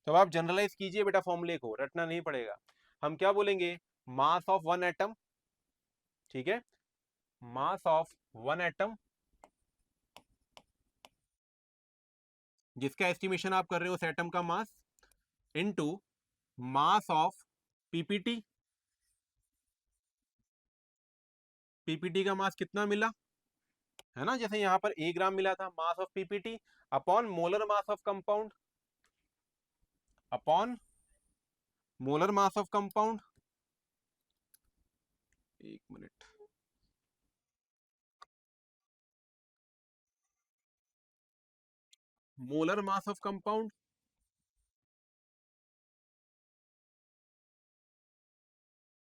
तो आप जनरलाइज कीजिए बेटा, फॉर्मूले को रटना नहीं पड़ेगा। हम क्या बोलेंगे, मास ऑफ वन एटम, ठीक है, मास ऑफ वन एटम, जिसका एस्टिमेशन आप कर रहे हो उस एटम का mass, into mass of PPT. PPT का मास कितना मिला, है ना, जैसे यहां पर A ग्राम मिला था, mass of PPT upon molar mass of compound, upon molar mass of compound. एक minute, molar mass of compound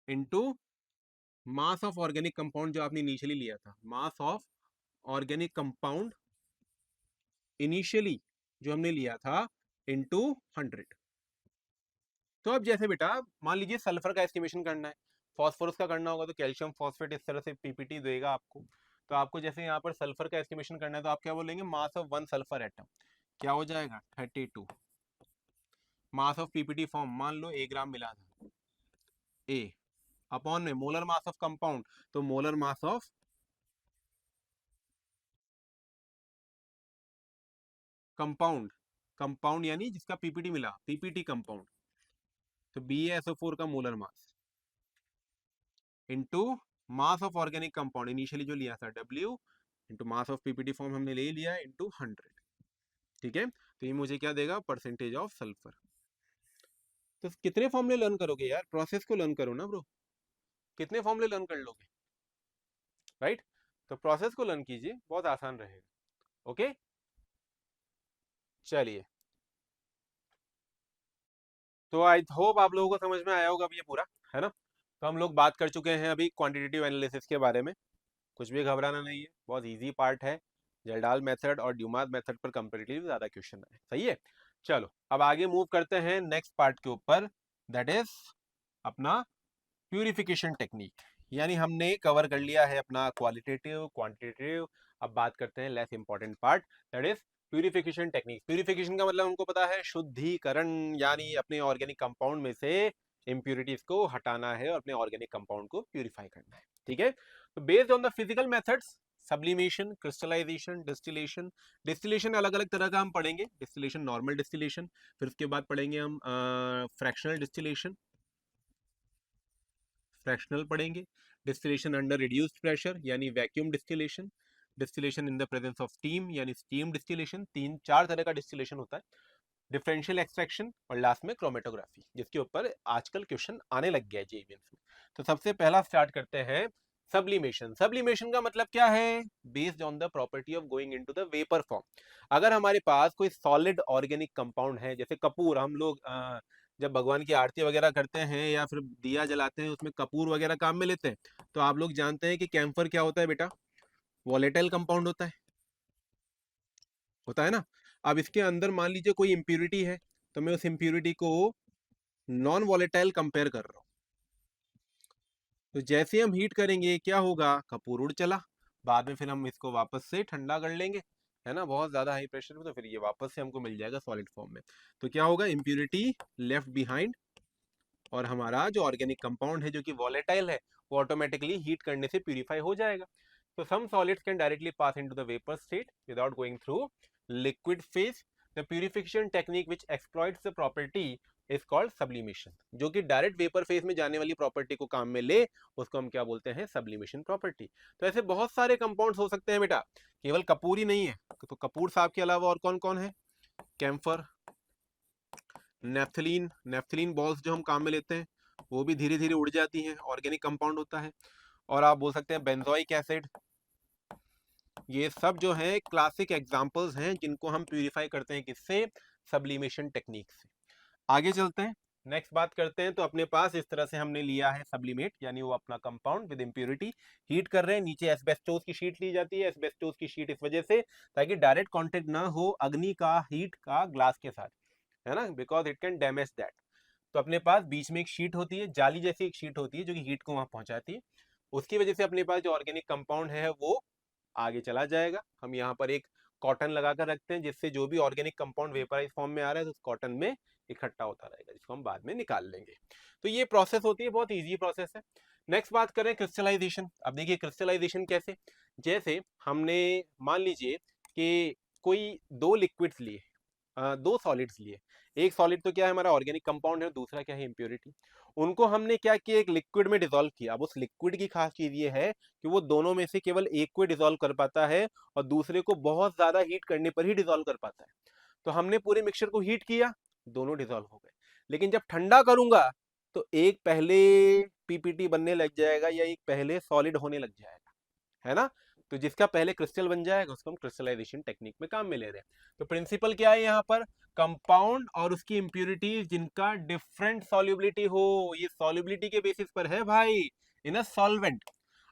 into mass of organic compound जो आपने इनिशियली लिया था, mass of organic compound initially जो हमने लिया था, इनटू 100। तो अब जैसे बेटा मान लीजिए सल्फर का एस्टिमेशन करना है, फॉस्फोरस का करना होगा, तो कैल्शियम फॉस्फेट इस तरह से पीपीटी देगा आपको। तो आपको जैसे यहाँ पर सल्फर का एस्टिमेशन करना है, तो आप क्या बोलेंगे, मास ऑफ वन सल्फर एटम क्या हो जाएगा, 32। मास ऑफ पीपीटी फॉर्म मान लो A ग्राम मिला था, A अपॉन में मोलर मास ऑफ कंपाउंड, तो molar mass of compound, compound यानी जिसका पीपीटी मिला, पीपीटी कंपाउंड, तो BaSO4 का molar mass into mass of organic compound initially जो लिया था, W into mass of PPT form हमने ले लिया इंटू 100। ठीक है, तो ये मुझे क्या देगा, परसेंटेज ऑफ सल्फर। तो कितने फॉर्मूले लर्न करोगे यार, प्रोसेस को लर्न करो ना ब्रो, कितने फॉर्मूले लर्न कर लोगे, राइट। तो प्रोसेस को लर्न कीजिए, बहुत आसान रहेगा। ओके, चलिए, तो आई होप आप लोगों को समझ में आया होगा अब ये पूरा, है ना। तो हम लोग बात कर चुके हैं अभी क्वांटिटेटिव एनालिसिस के बारे में। कुछ भी घबराना नहीं है, बहुत इजी पार्ट है। जल्डाल मेथड और ड्यूमास मेथड पर कंपेरेटिवली ज़्यादा क्वेश्चन है, सही है। चलो अब आगे मूव करते हैं नेक्स्ट पार्ट के ऊपर, दैट इज अपना प्यूरिफिकेशन टेक्निक। यानी हमने कवर कर लिया है अपना क्वालिटेटिव क्वांटिटेटिव। अब बात करते हैं less important part, that is purification technique. Purification का मतलब हमको पता है शुद्धिकरण, यानी अपने ऑर्गेनिक कंपाउंड में से इम्प्यूरिटीज को हटाना है और अपने ऑर्गेनिक कंपाउंड को प्यूरिफाई करना है, ठीक है। तो based on the physical methods, sublimation, crystallisation, distillation. Distillation अलग अलग तरह का हम पढ़ेंगे, डिस्टिलेशन, नॉर्मल डिस्टिलेशन, फिर उसके बाद पढ़ेंगे हम फ्रैक्शनल डिस्टिलेशन, फ्रैक्शनल पढ़ेंगे, डिस्टिलेशन अंडर रिड्यूस्ड प्रेशर यानी vacuum distillation, distillation in the presence of steam यानी स्टीम डिस्टिलेशन। तीन चार तरह का डिस्टिलेशन होता है, डिफरेंशियल एक्सट्रैक्शन और लास्ट में क्रोमेटोग्राफी, जिसके ऊपर आजकल क्वेश्चन आने लग गया है जेईई मेंस में। तो सबसे पहला स्टार्ट करते हैं सब्लिमेशन। सब्लिमेशन का मतलब क्या है? Based on the property of going into the vapour form. अगर हमारे पास कोई सॉलिड ऑर्गेनिक कंपाउंड है, जैसे कपूर, हम लोग जब भगवान की आरती वगैरह करते हैं या फिर दिया जलाते हैं, उसमें कपूर वगैरह काम में लेते हैं। तो आप लोग जानते हैं कि कैम्फर क्या होता है बेटा? वॉलेटाइल कंपाउंड होता है ना। अब इसके अंदर मान लीजिए कोई इंप्यूरिटी है, तो मैं उस इंप्यूरिटी को नॉन वॉलेटाइल कंपेयर कर रहा हूँ। तो जैसे हम हीट करेंगे क्या होगा? कपूर उड़ चला। बाद में फिर हम इसको वापस से ठंडा कर लेंगे, है ना, बहुत ज्यादा हाई प्रेशर में, तो फिर ये वापस से हमको मिल जाएगा सॉलिड फॉर्म में। तो क्या होगा? इंप्यूरिटी लेफ्ट बिहाइंड, और हमारा जो ऑर्गेनिक कंपाउंड है जो कि वॉलेटाइल है, वो ऑटोमेटिकली हीट करने से प्यूरिफाई हो जाएगा। तो some solids can directly pass into the vapour state without going through liquid phase. The purification technique which exploits the property is called sublimation. जो कि डायरेक्ट वेपर फेज में जाने वाली प्रॉपर्टी को काम में ले, उसको हम क्या बोलते हैं? Sublimation property. तो ऐसे बहुत सारे कंपाउंड्स हो सकते हैं बेटा, केवल कपूर ही नहीं है। तो कपूर साहब के अलावा और कौन कौन है? कैम्फर, नेफ्थलीन, नेफ्थलीन बॉल्स जो हम काम में लेते हैं वो भी धीरे धीरे उड़ जाती हैं, ऑर्गेनिक कंपाउंड होता है। और आप बोल सकते हैं बेंजोइक एसिड। ये सब जो है क्लासिक एग्जांपल्स हैं जिनको हम प्यूरिफाई करते हैं, किससे? सब्लिमेशन टेक्निक से। आगे चलते हैं, नेक्स्ट बात करते हैं। तो अपने पास इस तरह से हमने लिया है सब्लिमेट, यानी वो अपना कंपाउंड विद इंप्यूरिटी हीट कर रहे हैं। नीचे एस्बेस्टोस की शीट ली जाती है। एस्बेस्टोस की शीट इस वजह से ताकि डायरेक्ट कांटेक्ट ना हो अग्नि का, हीट का ग्लास के साथ, है ना, because it can damage that. तो अपने पास बीच में एक शीट होती है, जाली जैसी एक शीट होती है जो कि हीट को वहां पहुंचाती है। उसकी वजह से अपने पास जो ऑर्गेनिक कंपाउंड है वो आगे चला जाएगा। हम यहाँ पर एक कॉटन लगा कर रखते हैं, जिससे जो भी ऑर्गेनिक कंपाउंड वेपराइज फॉर्म में आ रहा है तो उस कॉटन में इकट्ठा होता रहेगा, जिसको हम बाद में निकाल लेंगे। तो ये प्रोसेस होती है, बहुत ईजी प्रोसेस है। नेक्स्ट बात करें क्रिस्टलाइजेशन। अब देखिए क्रिस्टलाइजेशन कैसे? जैसे हमने मान लीजिए कि कोई दो लिक्विड्स लिए, दो सॉलिड्स लिए। एक सॉलिड तो क्या है? हमारा ऑर्गेनिक कंपाउंड है, दूसरा क्या है? इंप्योरिटी। उनको हमने क्या किया? एक लिक्विड में डिसॉल्व किया। अब उस लिक्विड की खास चीज ये है कि वो दोनों में से केवल एक को डिसॉल्व कर पाता है और दूसरे को बहुत ज्यादा हीट करने पर ही डिसॉल्व कर पाता है। तो हमने पूरे मिक्सचर को हीट किया, दोनों डिसॉल्व हो गए। लेकिन जब ठंडा करूंगा तो एक पहले पीपीटी बनने लग जाएगा या एक पहले सॉलिड होने लग जाएगा, है ना। तो जिसका पहले क्रिस्टल बन जाएगा उसको हम क्रिस्टलाइजेशन टेक्निक में काम में ले रहे हैं। तो प्रिंसिपल क्या है यहाँ पर? कंपाउंड और उसकी इंप्यूरिटीज जिनका डिफरेंट सॉल्युबिलिटी हो, ये सॉल्युबिलिटी के बेसिस पर है भाई, इन अ सॉल्वेंट।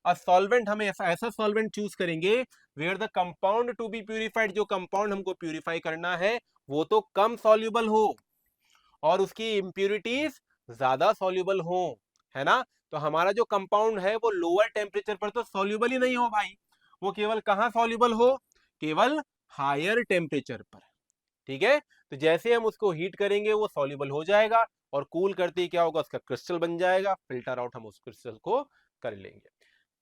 अ सॉल्वेंट, हमें ऐसा सॉल्वेंट चूज करेंगे where the compound to be purified, जो कंपाउंड हमको प्यूरिफाई करना है वो तो कम सॉल्युबल हो और उसकी इंप्यूरिटीज ज्यादा सॉल्युबल हो, है ना। तो हमारा जो कंपाउंड है वो लोअर टेम्परेचर पर तो सॉल्युबल ही नहीं हो भाई, वो केवल कहां सॉल्युबल हो? केवल हायर टेम्परेचर पर, ठीक है। तो जैसे हम उसको हीट करेंगे वो सॉल्युबल हो जाएगा और कूल करते ही क्या होगा? उसका क्रिस्टल बन जाएगा। फिल्टर आउट हम उस क्रिस्टल को कर लेंगे।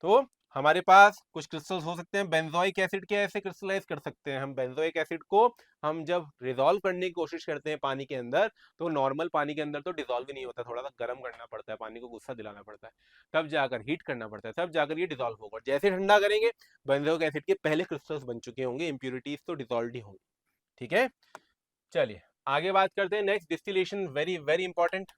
तो हमारे पास कुछ क्रिस्टल्स हो सकते हैं। बेंजोइक एसिड के ऐसे क्रिस्टलाइज कर सकते हैं हम। बेंजोइक एसिड को हम जब रिजॉल्व करने की कोशिश करते हैं पानी के अंदर, तो नॉर्मल पानी के अंदर तो डिजॉल्व ही नहीं होता, थोड़ा सा गर्म करना पड़ता है, पानी को गुस्सा दिलाना पड़ता है, तब जाकर हीट करना पड़ता है, तब जाकर ये डिजॉल्व होगा। जैसे ठंडा करेंगे बेंजोइक एसिड के पहले क्रिस्टल्स बन चुके होंगे, इंप्यूरिटीज तो डिजॉल्व ही होंगी, ठीक है। चलिए आगे बात करते हैं। Next, distillation, very very important.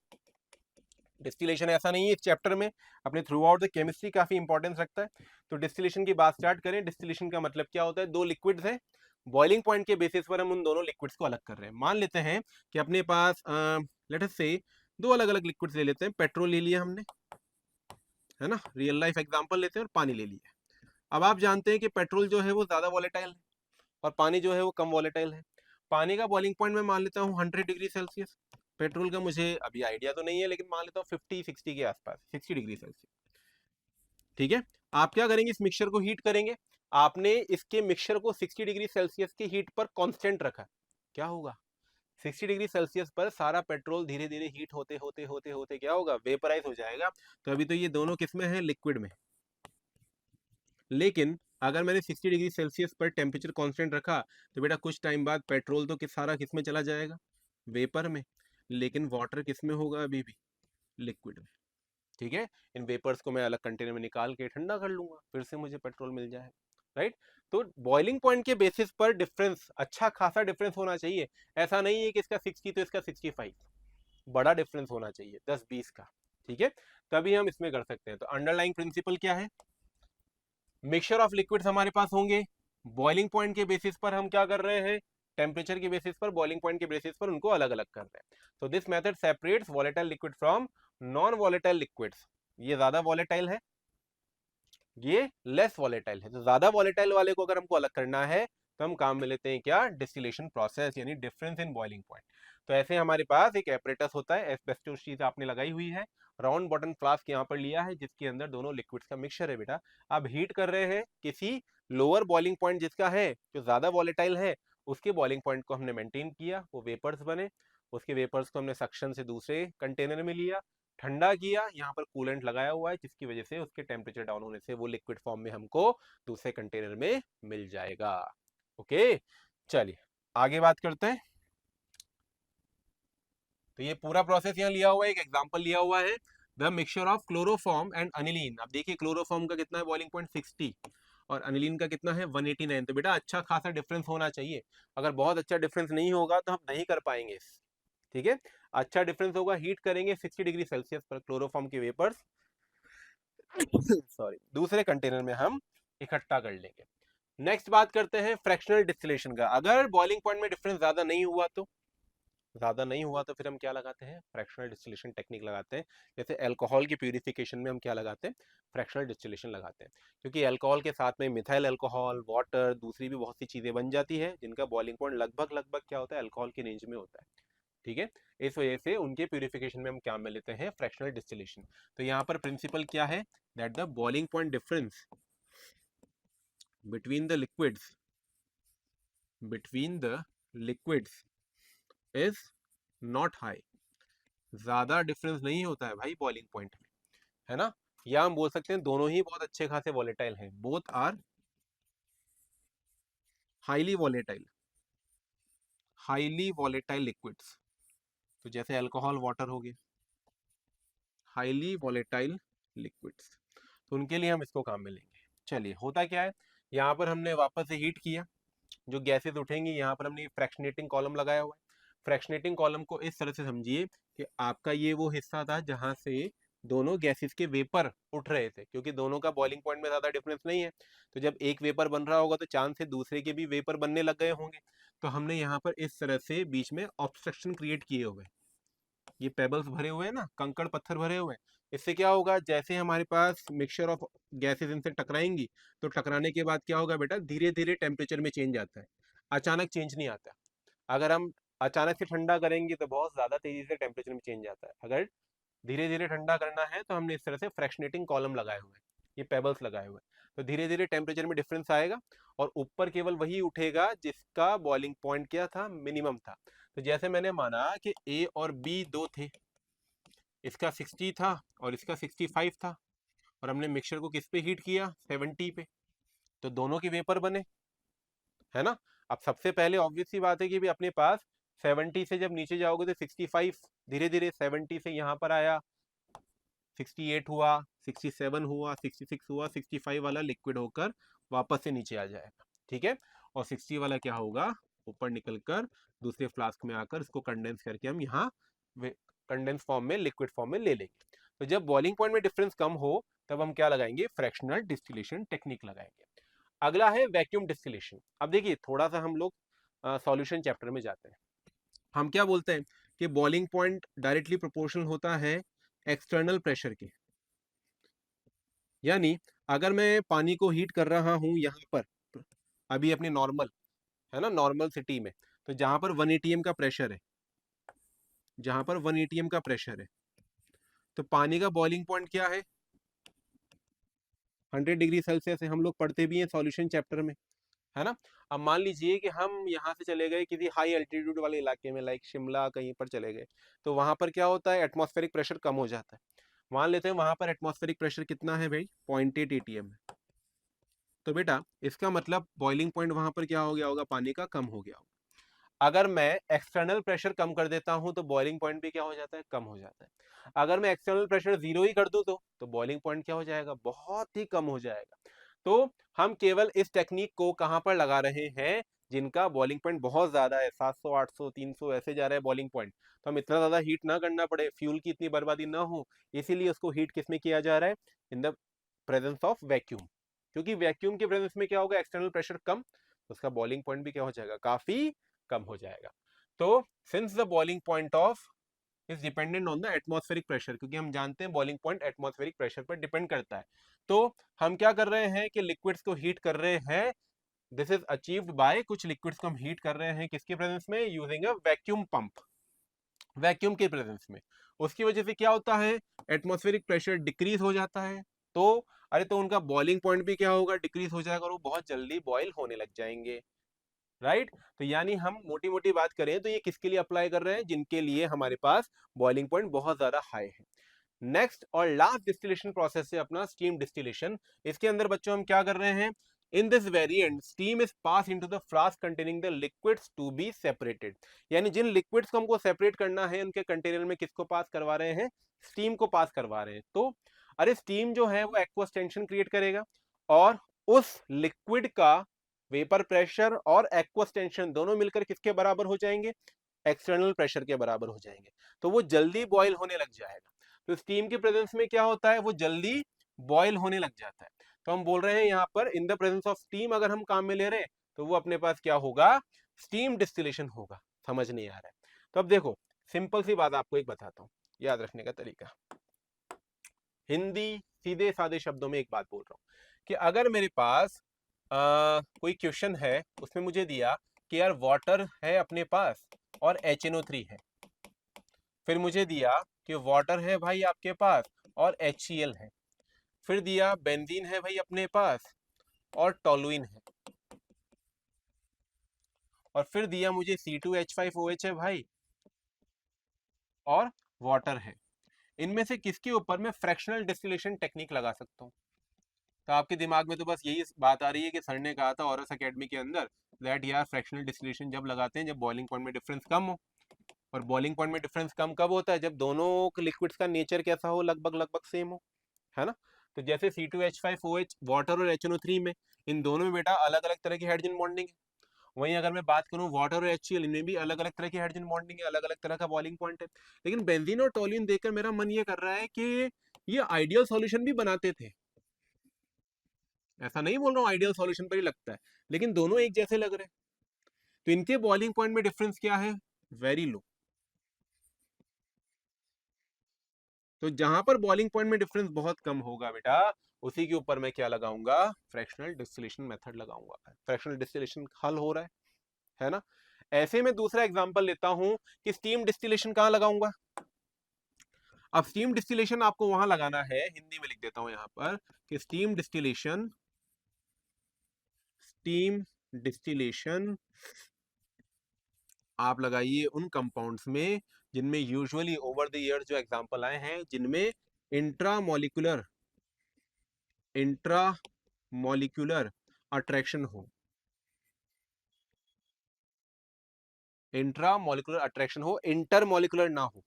Distillation ऐसा नहीं है इस चैप्टर में, अपने थ्रू आउट द केमिस्ट्री काफी इंपॉर्टेंस रखता है। तो डिस्टिलेशन की बात स्टार्ट करें। डिस्टिलेशन का मतलब क्या होता है? दो लिक्विड्स हैं, बॉइलिंग पॉइंट के बेसिस पर हम उन दोनों लिक्विड्स को अलग कर रहे हैं। मान लेते हैं कि अपने पास लेट अस से दो अलग अलग लिक्विड्स ले लेते हैं। पेट्रोल ले लिया हमने, है ना, रियल लाइफ एग्जांपल लेते हैं, और पानी ले लिया। अब आप जानते हैं कि पेट्रोल जो है वो ज्यादा वॉलेटाइल है और पानी जो है वो कम वॉलेटाइल है। पानी का बॉइलिंग पॉइंट मैं मान लेता हूँ 100 डिग्री सेल्सियस। पेट्रोल का मुझे अभी आइडिया तो नहीं है, लेकिन मान लेता हूँ 50-60 के आसपास, 60 डिग्री सेल्सियस। ठीक है। आप क्या करेंगे, इस मिक्सचर को हीट करेंगे। आपने इसके मिक्सचर को 60 डिग्री सेल्सियस की हीट पर कांस्टेंट रखा। क्या होगा, 60 डिग्री सेल्सियस पर सारा पेट्रोल धीरे धीरे हीट होते होते होते होते क्या होगा, वेपराइज हो जाएगा। तो अभी तो ये दोनों किस में है, लिक्विड में। लेकिन अगर मैंने 60 डिग्री सेल्सियस पर टेम्परेचर कांस्टेंट रखा, तो बेटा कुछ टाइम बाद पेट्रोल तो सारा किस में चला जाएगा, वेपर में। लेकिन वाटर किस में होगा, अभी भी लिक्विड में। ठीक है। इन वेपर्स को मैं अलग कंटेनर में निकाल के ठंडा कर लूंगा, फिर से मुझे पेट्रोल मिल जाए। राइट। तो बॉइलिंग पॉइंट के बेसिस पर डिफरेंस, अच्छा खासा डिफरेंस होना चाहिए। ऐसा नहीं है कि इसका 60 तो इसका 65, बड़ा डिफरेंस होना चाहिए 10-20 का। ठीक है, तभी हम इसमें कर सकते हैं। तो अंडरलाइंग प्रिंसिपल क्या है, मिक्सचर ऑफ लिक्विड्स हमारे पास होंगे। बॉइलिंग पॉइंट के बेसिस पर हम क्या कर रहे हैं, टेम्परेचर के बेसिस पर, बॉइलिंग पॉइंट के बेसिस पर उनको अलग अलग कर रहे हैं। तो this method separates volatile liquid from non volatile liquids. ये ज्यादा वॉलेटाइल है, ये लेस वॉलेटाइल है। तो ज्यादा वॉलेटाइल वाले को अगर हमको अलग करना है, तो हम काम में लेते हैं क्या, डिस्टिलेशन प्रोसेस, यानी डिफरेंस इन बॉइलिंग पॉइंट। तो ऐसे हमारे पास एक एपरेटस होता है, एस्बेस्टोस शीट आपने लगाई हुई है, राउंड बॉटम फ्लास्क यहाँ पर लिया है, जिसके अंदर दोनों लिक्विड्स का मिक्सचर है। बेटा अब हीट कर रहे हैं किसी लोअर बॉइलिंग पॉइंट जिसका है, जो ज्यादा वॉलेटाइल है, उसके बॉइलिंग पॉइंट को हमने मेंटेन किया, वो वेपर्स बने। उसके वेपर्स को हमने सक्शन से दूसरे कंटेनर में लिया, ठंडा किया, यहाँ पर कूलेंट लगाया हुआ है, जिसकी वजह से उसके टेम्परेचर डाउन होने से वो लिक्विड फॉर्म में हमको दूसरे कंटेनर में मिल जाएगा। ओके, चलिए आगे बात करते हैं। तो ये पूरा प्रोसेस यहाँ लिया हुआ है, एक एग्जांपल लिया हुआ है, the mixture of chloroform and aniline. अब देखिए क्लोरोफॉर्म का कितना है बॉइलिंग पॉइंट 60, और अनिलीन का कितना है 189। तो बेटा अच्छा खासा डिफरेंस होना चाहिए। अगर बहुत अच्छा डिफरेंस नहीं होगा तो हम नहीं कर पाएंगे। ठीक है, अच्छा डिफरेंस होगा, हीट करेंगे 60 डिग्री सेल्सियस पर क्लोरोफॉर्म के वेपर्स, सॉरी, दूसरे कंटेनर में हम इकट्ठा कर लेंगे। नेक्स्ट बात करते हैं फ्रैक्शनल डिस्टिलेशन का। अगर बॉइलिंग पॉइंट में डिफरेंस ज्यादा नहीं हुआ तो फिर हम क्या लगाते हैं, फ्रैक्शनल डिस्टिलेशन टेक्निक लगाते हैं। जैसे अल्कोहल की प्यूरिफिकेशन में हम क्या लगाते हैं, फ्रैक्शनल डिस्टिलेशन लगाते हैं। क्योंकि अल्कोहल के साथ में मिथाइल अल्कोहल, वाटर, दूसरी भी बहुत सी चीजें बन जाती है, जिनका बॉइलिंग पॉइंट लगभग लगभग क्या होता है, अल्कोहल की रेंज में होता है। ठीक है, इस वजह से उनके प्यूरिफिकेशन में हम क्या में लेते हैं, फ्रैक्शनल डिस्टिलेशन। तो यहाँ पर प्रिंसिपल क्या है, that the boiling point difference between the liquids is not high. ज्यादा डिफरेंस नहीं होता है भाई बॉइलिंग पॉइंट में, है ना। या हम बोल सकते हैं दोनों ही बहुत अच्छे खासे वॉलेटाइल हैं, both are highly volatile, liquids. तो जैसे अल्कोहल, वाटर हो गए, हाईली वॉलेटाइल लिक्विड्स, तो उनके लिए हम इसको काम में लेंगे। चलिए होता क्या है, यहाँ पर हमने वापस से हीट किया, जो गैसेस उठेंगी, यहाँ पर हमने फ्रैक्शनेटिंग कॉलम लगाया हुआ है। फ्रैक्शनेटिंग कॉलम को इस तरह से समझिए कि आपका ये वो हिस्सा था जहां से दोनों गैसेस के वेपर उठ रहे थे, क्योंकि दोनों का बॉइलिंग पॉइंट में ज्यादा डिफरेंस नहीं है। तो जब एक वेपर बन रहा होगा तो चांद से दूसरे के भी वेपर बनने लग गए होंगे। तो हमने यहाँ पर इस तरह से बीच में ऑब्स्ट्रक्शन क्रिएट किए हुए, ये पेबल्स भरे हुए हैं ना, कंकड़ पत्थर भरे हुए हैं। इससे क्या होगा, जैसे हमारे पास मिक्सचर ऑफ गैसेस इनसे टकराएंगी, तो टकराने के बाद क्या होगा बेटा, धीरे धीरे टेम्परेचर में चेंज आता है, अचानक चेंज नहीं आता। अगर हम अचानक से ठंडा करेंगे तो बहुत ज्यादा तेजी से टेम्परेचर में चेंज आता है। अगर धीरे धीरे ठंडा करना है तो हमने इस तरह से फ्रैक्शनेटिंग कॉलम लगाए हुए हैं, ये पेबल्स लगाए हुए हैं। तो धीरे धीरे टेम्परेचर में डिफरेंस आएगा, और ऊपर केवल वही उठेगा जिसका बॉइलिंग पॉइंट क्या था, मिनिमम था। तो जैसे मैंने माना कि ए और बी दो थे, इसका 60 था और इसका 65 था, और हमने मिक्सचर को किस पे हीट किया, 70 पे, तो दोनों के वेपर बने, है ना। अब सबसे पहले ऑब्वियस सी बात है कि भी अपने पास 70 से जब नीचे जाओगे तो 65, धीरे धीरे 70 से यहाँ पर आया, 68 हुआ, 67 हुआ, 66 हुआ, 65 वाला लिक्विड होकर वापस से नीचे आ जाएगा। ठीक है, और 60 वाला क्या होगा, ऊपर निकलकर दूसरे फ्लास्क में आकर इसको कंडेंस करके हम यहाँ कंडेंस फॉर्म में, लिक्विड फॉर्म में ले लेंगे। तो जब बॉइलिंग पॉइंट में डिफरेंस कम हो, तब हम क्या लगाएंगे, फ्रैक्शनल डिस्टिलेशन टेक्निक लगाएंगे। अगला है वैक्यूम डिस्टिलेशन। अब देखिए थोड़ा सा हम लोग सॉल्यूशन चैप्टर में जाते हैं। हम क्या बोलते हैं कि बॉइलिंग पॉइंट डायरेक्टली प्रोपोर्शनल होता है एक्सटर्नल प्रेशर के। यानी अगर मैं पानी को हीट कर रहा हूं यहाँ पर, अभी अपनी नॉर्मल है ना, नॉर्मल सिटी में, तो जहां पर 1 एटीएम का प्रेशर है, जहां पर 1 एटीएम का प्रेशर है, तो पानी का बॉइलिंग पॉइंट क्या है? 100 डिग्री सेल्सियस है, हम लोग पढ़ते भी हैं सॉल्यूशन चैप्टर में, है ना। अब मान लीजिए कि हम यहाँ से चले गए किसी हाई एल्टीट्यूड वाले इलाके में, लाइक शिमला कहीं पर चले गए, तो वहां पर क्या होता है, एटमॉस्फेरिक प्रेशर कम हो जाता है। मान लेते हैं वहां पर एटमॉस्फेरिक प्रेशर कितना है भाई, 0.8 एटीएम है। तो बेटा इसका मतलब बॉइलिंग पॉइंट वहां पर क्या हो गया होगा, पानी का कम हो गया होगा। अगर मैं एक्सटर्नल प्रेशर कम कर देता हूं तो बॉइलिंग पॉइंट भी क्या हो जाता है, कम हो जाता है। अगर मैं एक्सटर्नल प्रेशर जीरो ही कर दूं तो बॉइलिंग पॉइंट क्या हो जाएगा, बहुत ही कम हो जाएगा। तो हम केवल इस टेक्निक को कहां पर लगा रहे हैं, जिनका बॉइलिंग पॉइंट बहुत ज्यादा है, 700 800 300 ऐसे जा रहा है बॉइलिंग पॉइंट, तो हम इतना ज्यादा हीट ना करना पड़े, फ्यूल की इतनी बर्बादी ना हो, इसीलिए उसको हीट किस में किया जा रहा है, in the presence of vacuum. क्योंकि वैक्यूम के प्रेजेंस में क्या होगा, एक्सटर्नल प्रेशर कम, तो उसका बॉइलिंग पॉइंट भी क्या हो जाएगा, काफी कम हो जाएगा। तो since the boiling point of is dependent on the atmospheric pressure, क्योंकि हम जानते हैं बॉइलिंग पॉइंट एटमॉस्फेरिक प्रेशर पर डिपेंड करता है। तो हम क्या कर रहे हैं कि लिक्विड्स को हीट कर रहे हैं, दिस इज अचीव्ड बाय, कुछ लिक्विड्स को हम हीट कर रहे हैं किसके प्रेजेंस में, using a vacuum pump, vacuum के प्रेजेंस में। उसकी वजह से क्या होता है, एटमॉस्फेरिक प्रेशर डिक्रीज हो जाता है, तो अरे तो उनका बॉइलिंग पॉइंट भी क्या होगा, डिक्रीज हो जाएगा, और वो बहुत जल्दी बॉयल होने लग जाएंगे, राइट। तो यानी हम मोटी मोटी बात करें तो ये किसके लिए अप्लाई कर रहे हैं, जिनके लिए हमारे पास बॉइलिंग पॉइंट बहुत ज्यादा हाई है। नेक्स्ट और लास्ट डिस्टिलेशन प्रोसेस है अपना स्टीम डिस्टिलेशन। इसके अंदर बच्चों हम क्या कर रहे हैं, in this variant steam is pass into the flask containing the liquids to be separated. यानी जिन लिक्विड्स को हमको सेपरेट करना है, उनके कंटेनर में किसको पास करवा रहे हैं, स्टीम को पास करवा रहे हैं। तो अरे स्टीम जो है वो एक्वस टेंशन क्रिएट करेगा, और उस लिक्विड का वेपर प्रेशर और एक्वस टेंशन दोनों मिलकर किसके बराबर हो जाएंगे, एक्सटर्नल प्रेशर के बराबर हो जाएंगे, तो वो जल्दी बॉयल होने लग जाएगा। तो स्टीम के प्रेजेंस में क्या होता है, वो जल्दी बॉयल होने लग जाता है। तो हम बोल रहे हैं यहाँ पर in the presence of steam अगर हम काम में ले रहे हैं, तो वो अपने पास क्या होगा, स्टीम डिस्टिलेशन होगा। समझ नहीं आ रहा है? तो अब देखो सिंपल सी बात आपको एक बताता हूँ, याद रखने का तरीका, हिंदी सीधे साधे शब्दों में एक बात बोल रहा हूँ कि अगर मेरे पास कोई क्वेश्चन है, उसमें मुझे दिया कि यार वाटर है अपने पास और HNO3 है, फिर मुझे दिया कि वाटर है भाई आपके पास और HCl है, फिर दिया बेंजीन है भाई अपने पास और टोलुइन है, और फिर दिया मुझे C2H5OH है भाई और वाटर है। इनमें से किसके ऊपर मैं फ्रैक्शनल डिस्टिलेशन टेक्निक लगा सकता हूँ? तो आपके दिमाग में तो बस यही बात आ रही है कि सर ने कहा था ऑरस एकेडमी के अंदर दैट यार फ्रैक्शनल डिस्टिलेशन जब लगाते हैं जब बॉइलिंग पॉइंट में डिफरेंस कम हो। और बॉइलिंग पॉइंट में डिफरेंस कम कब होता है, जब दोनों लिक्विड्स का नेचर कैसा हो, लगभग लगभग सेम हो, है ना। तो जैसे C2H5OH वाटर और HNO3 में, इन दोनों में बेटा अलग अलग तरह की हाइड्रोजन बॉन्डिंग है। वहीं अगर मैं बात करूं वाटर और HCl, इनमें भी अलग अलग तरह की हाइड्रोजन बॉन्डिंग है, अलग अलग तरह का बॉइलिंग पॉइंट है। लेकिन बेंजीन और टोल्यूइन देखकर मेरा मन ये कर रहा है कि ये आइडियल सॉल्यूशन भी बनाते थे। ऐसा नहीं बोल रहा हूँ आइडियल सॉल्यूशन पर ही लगता है, लेकिन दोनों एक जैसे लग रहे हैं। तो इनके बॉइलिंग पॉइंट में डिफरेंस क्या है, वेरी लो। तो जहां पर बॉइलिंग पॉइंट में डिफरेंस बहुत कम होगा बेटा, उसी के ऊपर मैं क्या लगाऊंगा, फ्रैक्शनल डिस्टिलेशन मेथड लगाऊंगा। फ्रैक्शनल डिस्टिलेशन हल हो रहा है ना। ऐसे में दूसरा एग्जांपल लेता हूं कि स्टीम डिस्टिलेशन कहां लगाऊंगा। अब स्टीम डिस्टिलेशन आपको वहां लगाना है, हिंदी में लिख देता हूं यहां पर कि स्टीम डिस्टिलेशन आप लगाइए उन कंपाउंड्स में जिनमें यूजुअली ओवर द ईयर जो एग्जांपल आए हैं, जिनमें इंट्रामोलिकुलर इंट्रामोलिकुलर अट्रैक्शन हो, इंट्रामोलिकुलर अट्रैक्शन हो, इंटरमोलिकुलर ना हो,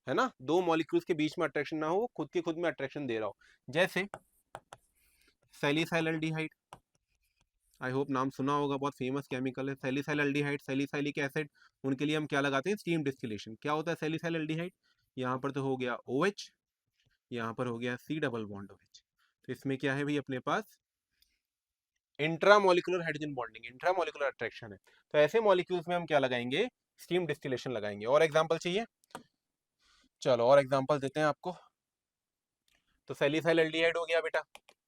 है ना, दो मॉलिक्यूल्स के बीच में अट्रैक्शन ना हो, खुद के खुद में अट्रैक्शन दे रहा हो। जैसे सैलिसाइलल्डिहाइड, आई होप नाम सुना होगा, बहुत फेमस केमिकल है सैलिसाइलल्डिहाइड, सैलिसाइलिक एसिड। उनके लिए हम क्या लगाते हैं, स्टीम डिस्टिलेशन। क्या होता है सैलिसाइलल्डिहाइड, यहाँ पर तो हो गया OH, यहाँ पर हो गया C डबल बॉन्ड OH, तो इसमें क्या है भाई अपने पास intramolecular hydrogen bonding, intramolecular attraction है। तो ऐसे मॉलिक्यूल्स में हम क्या लगाएंगे, स्टीम डिस्टिलेशन लगाएंगे। और एग्जांपल चाहिए, चलो और एग्जांपल देते हैं आपको। तो सैलिसाइल एल्डिहाइड हो गया बेटा,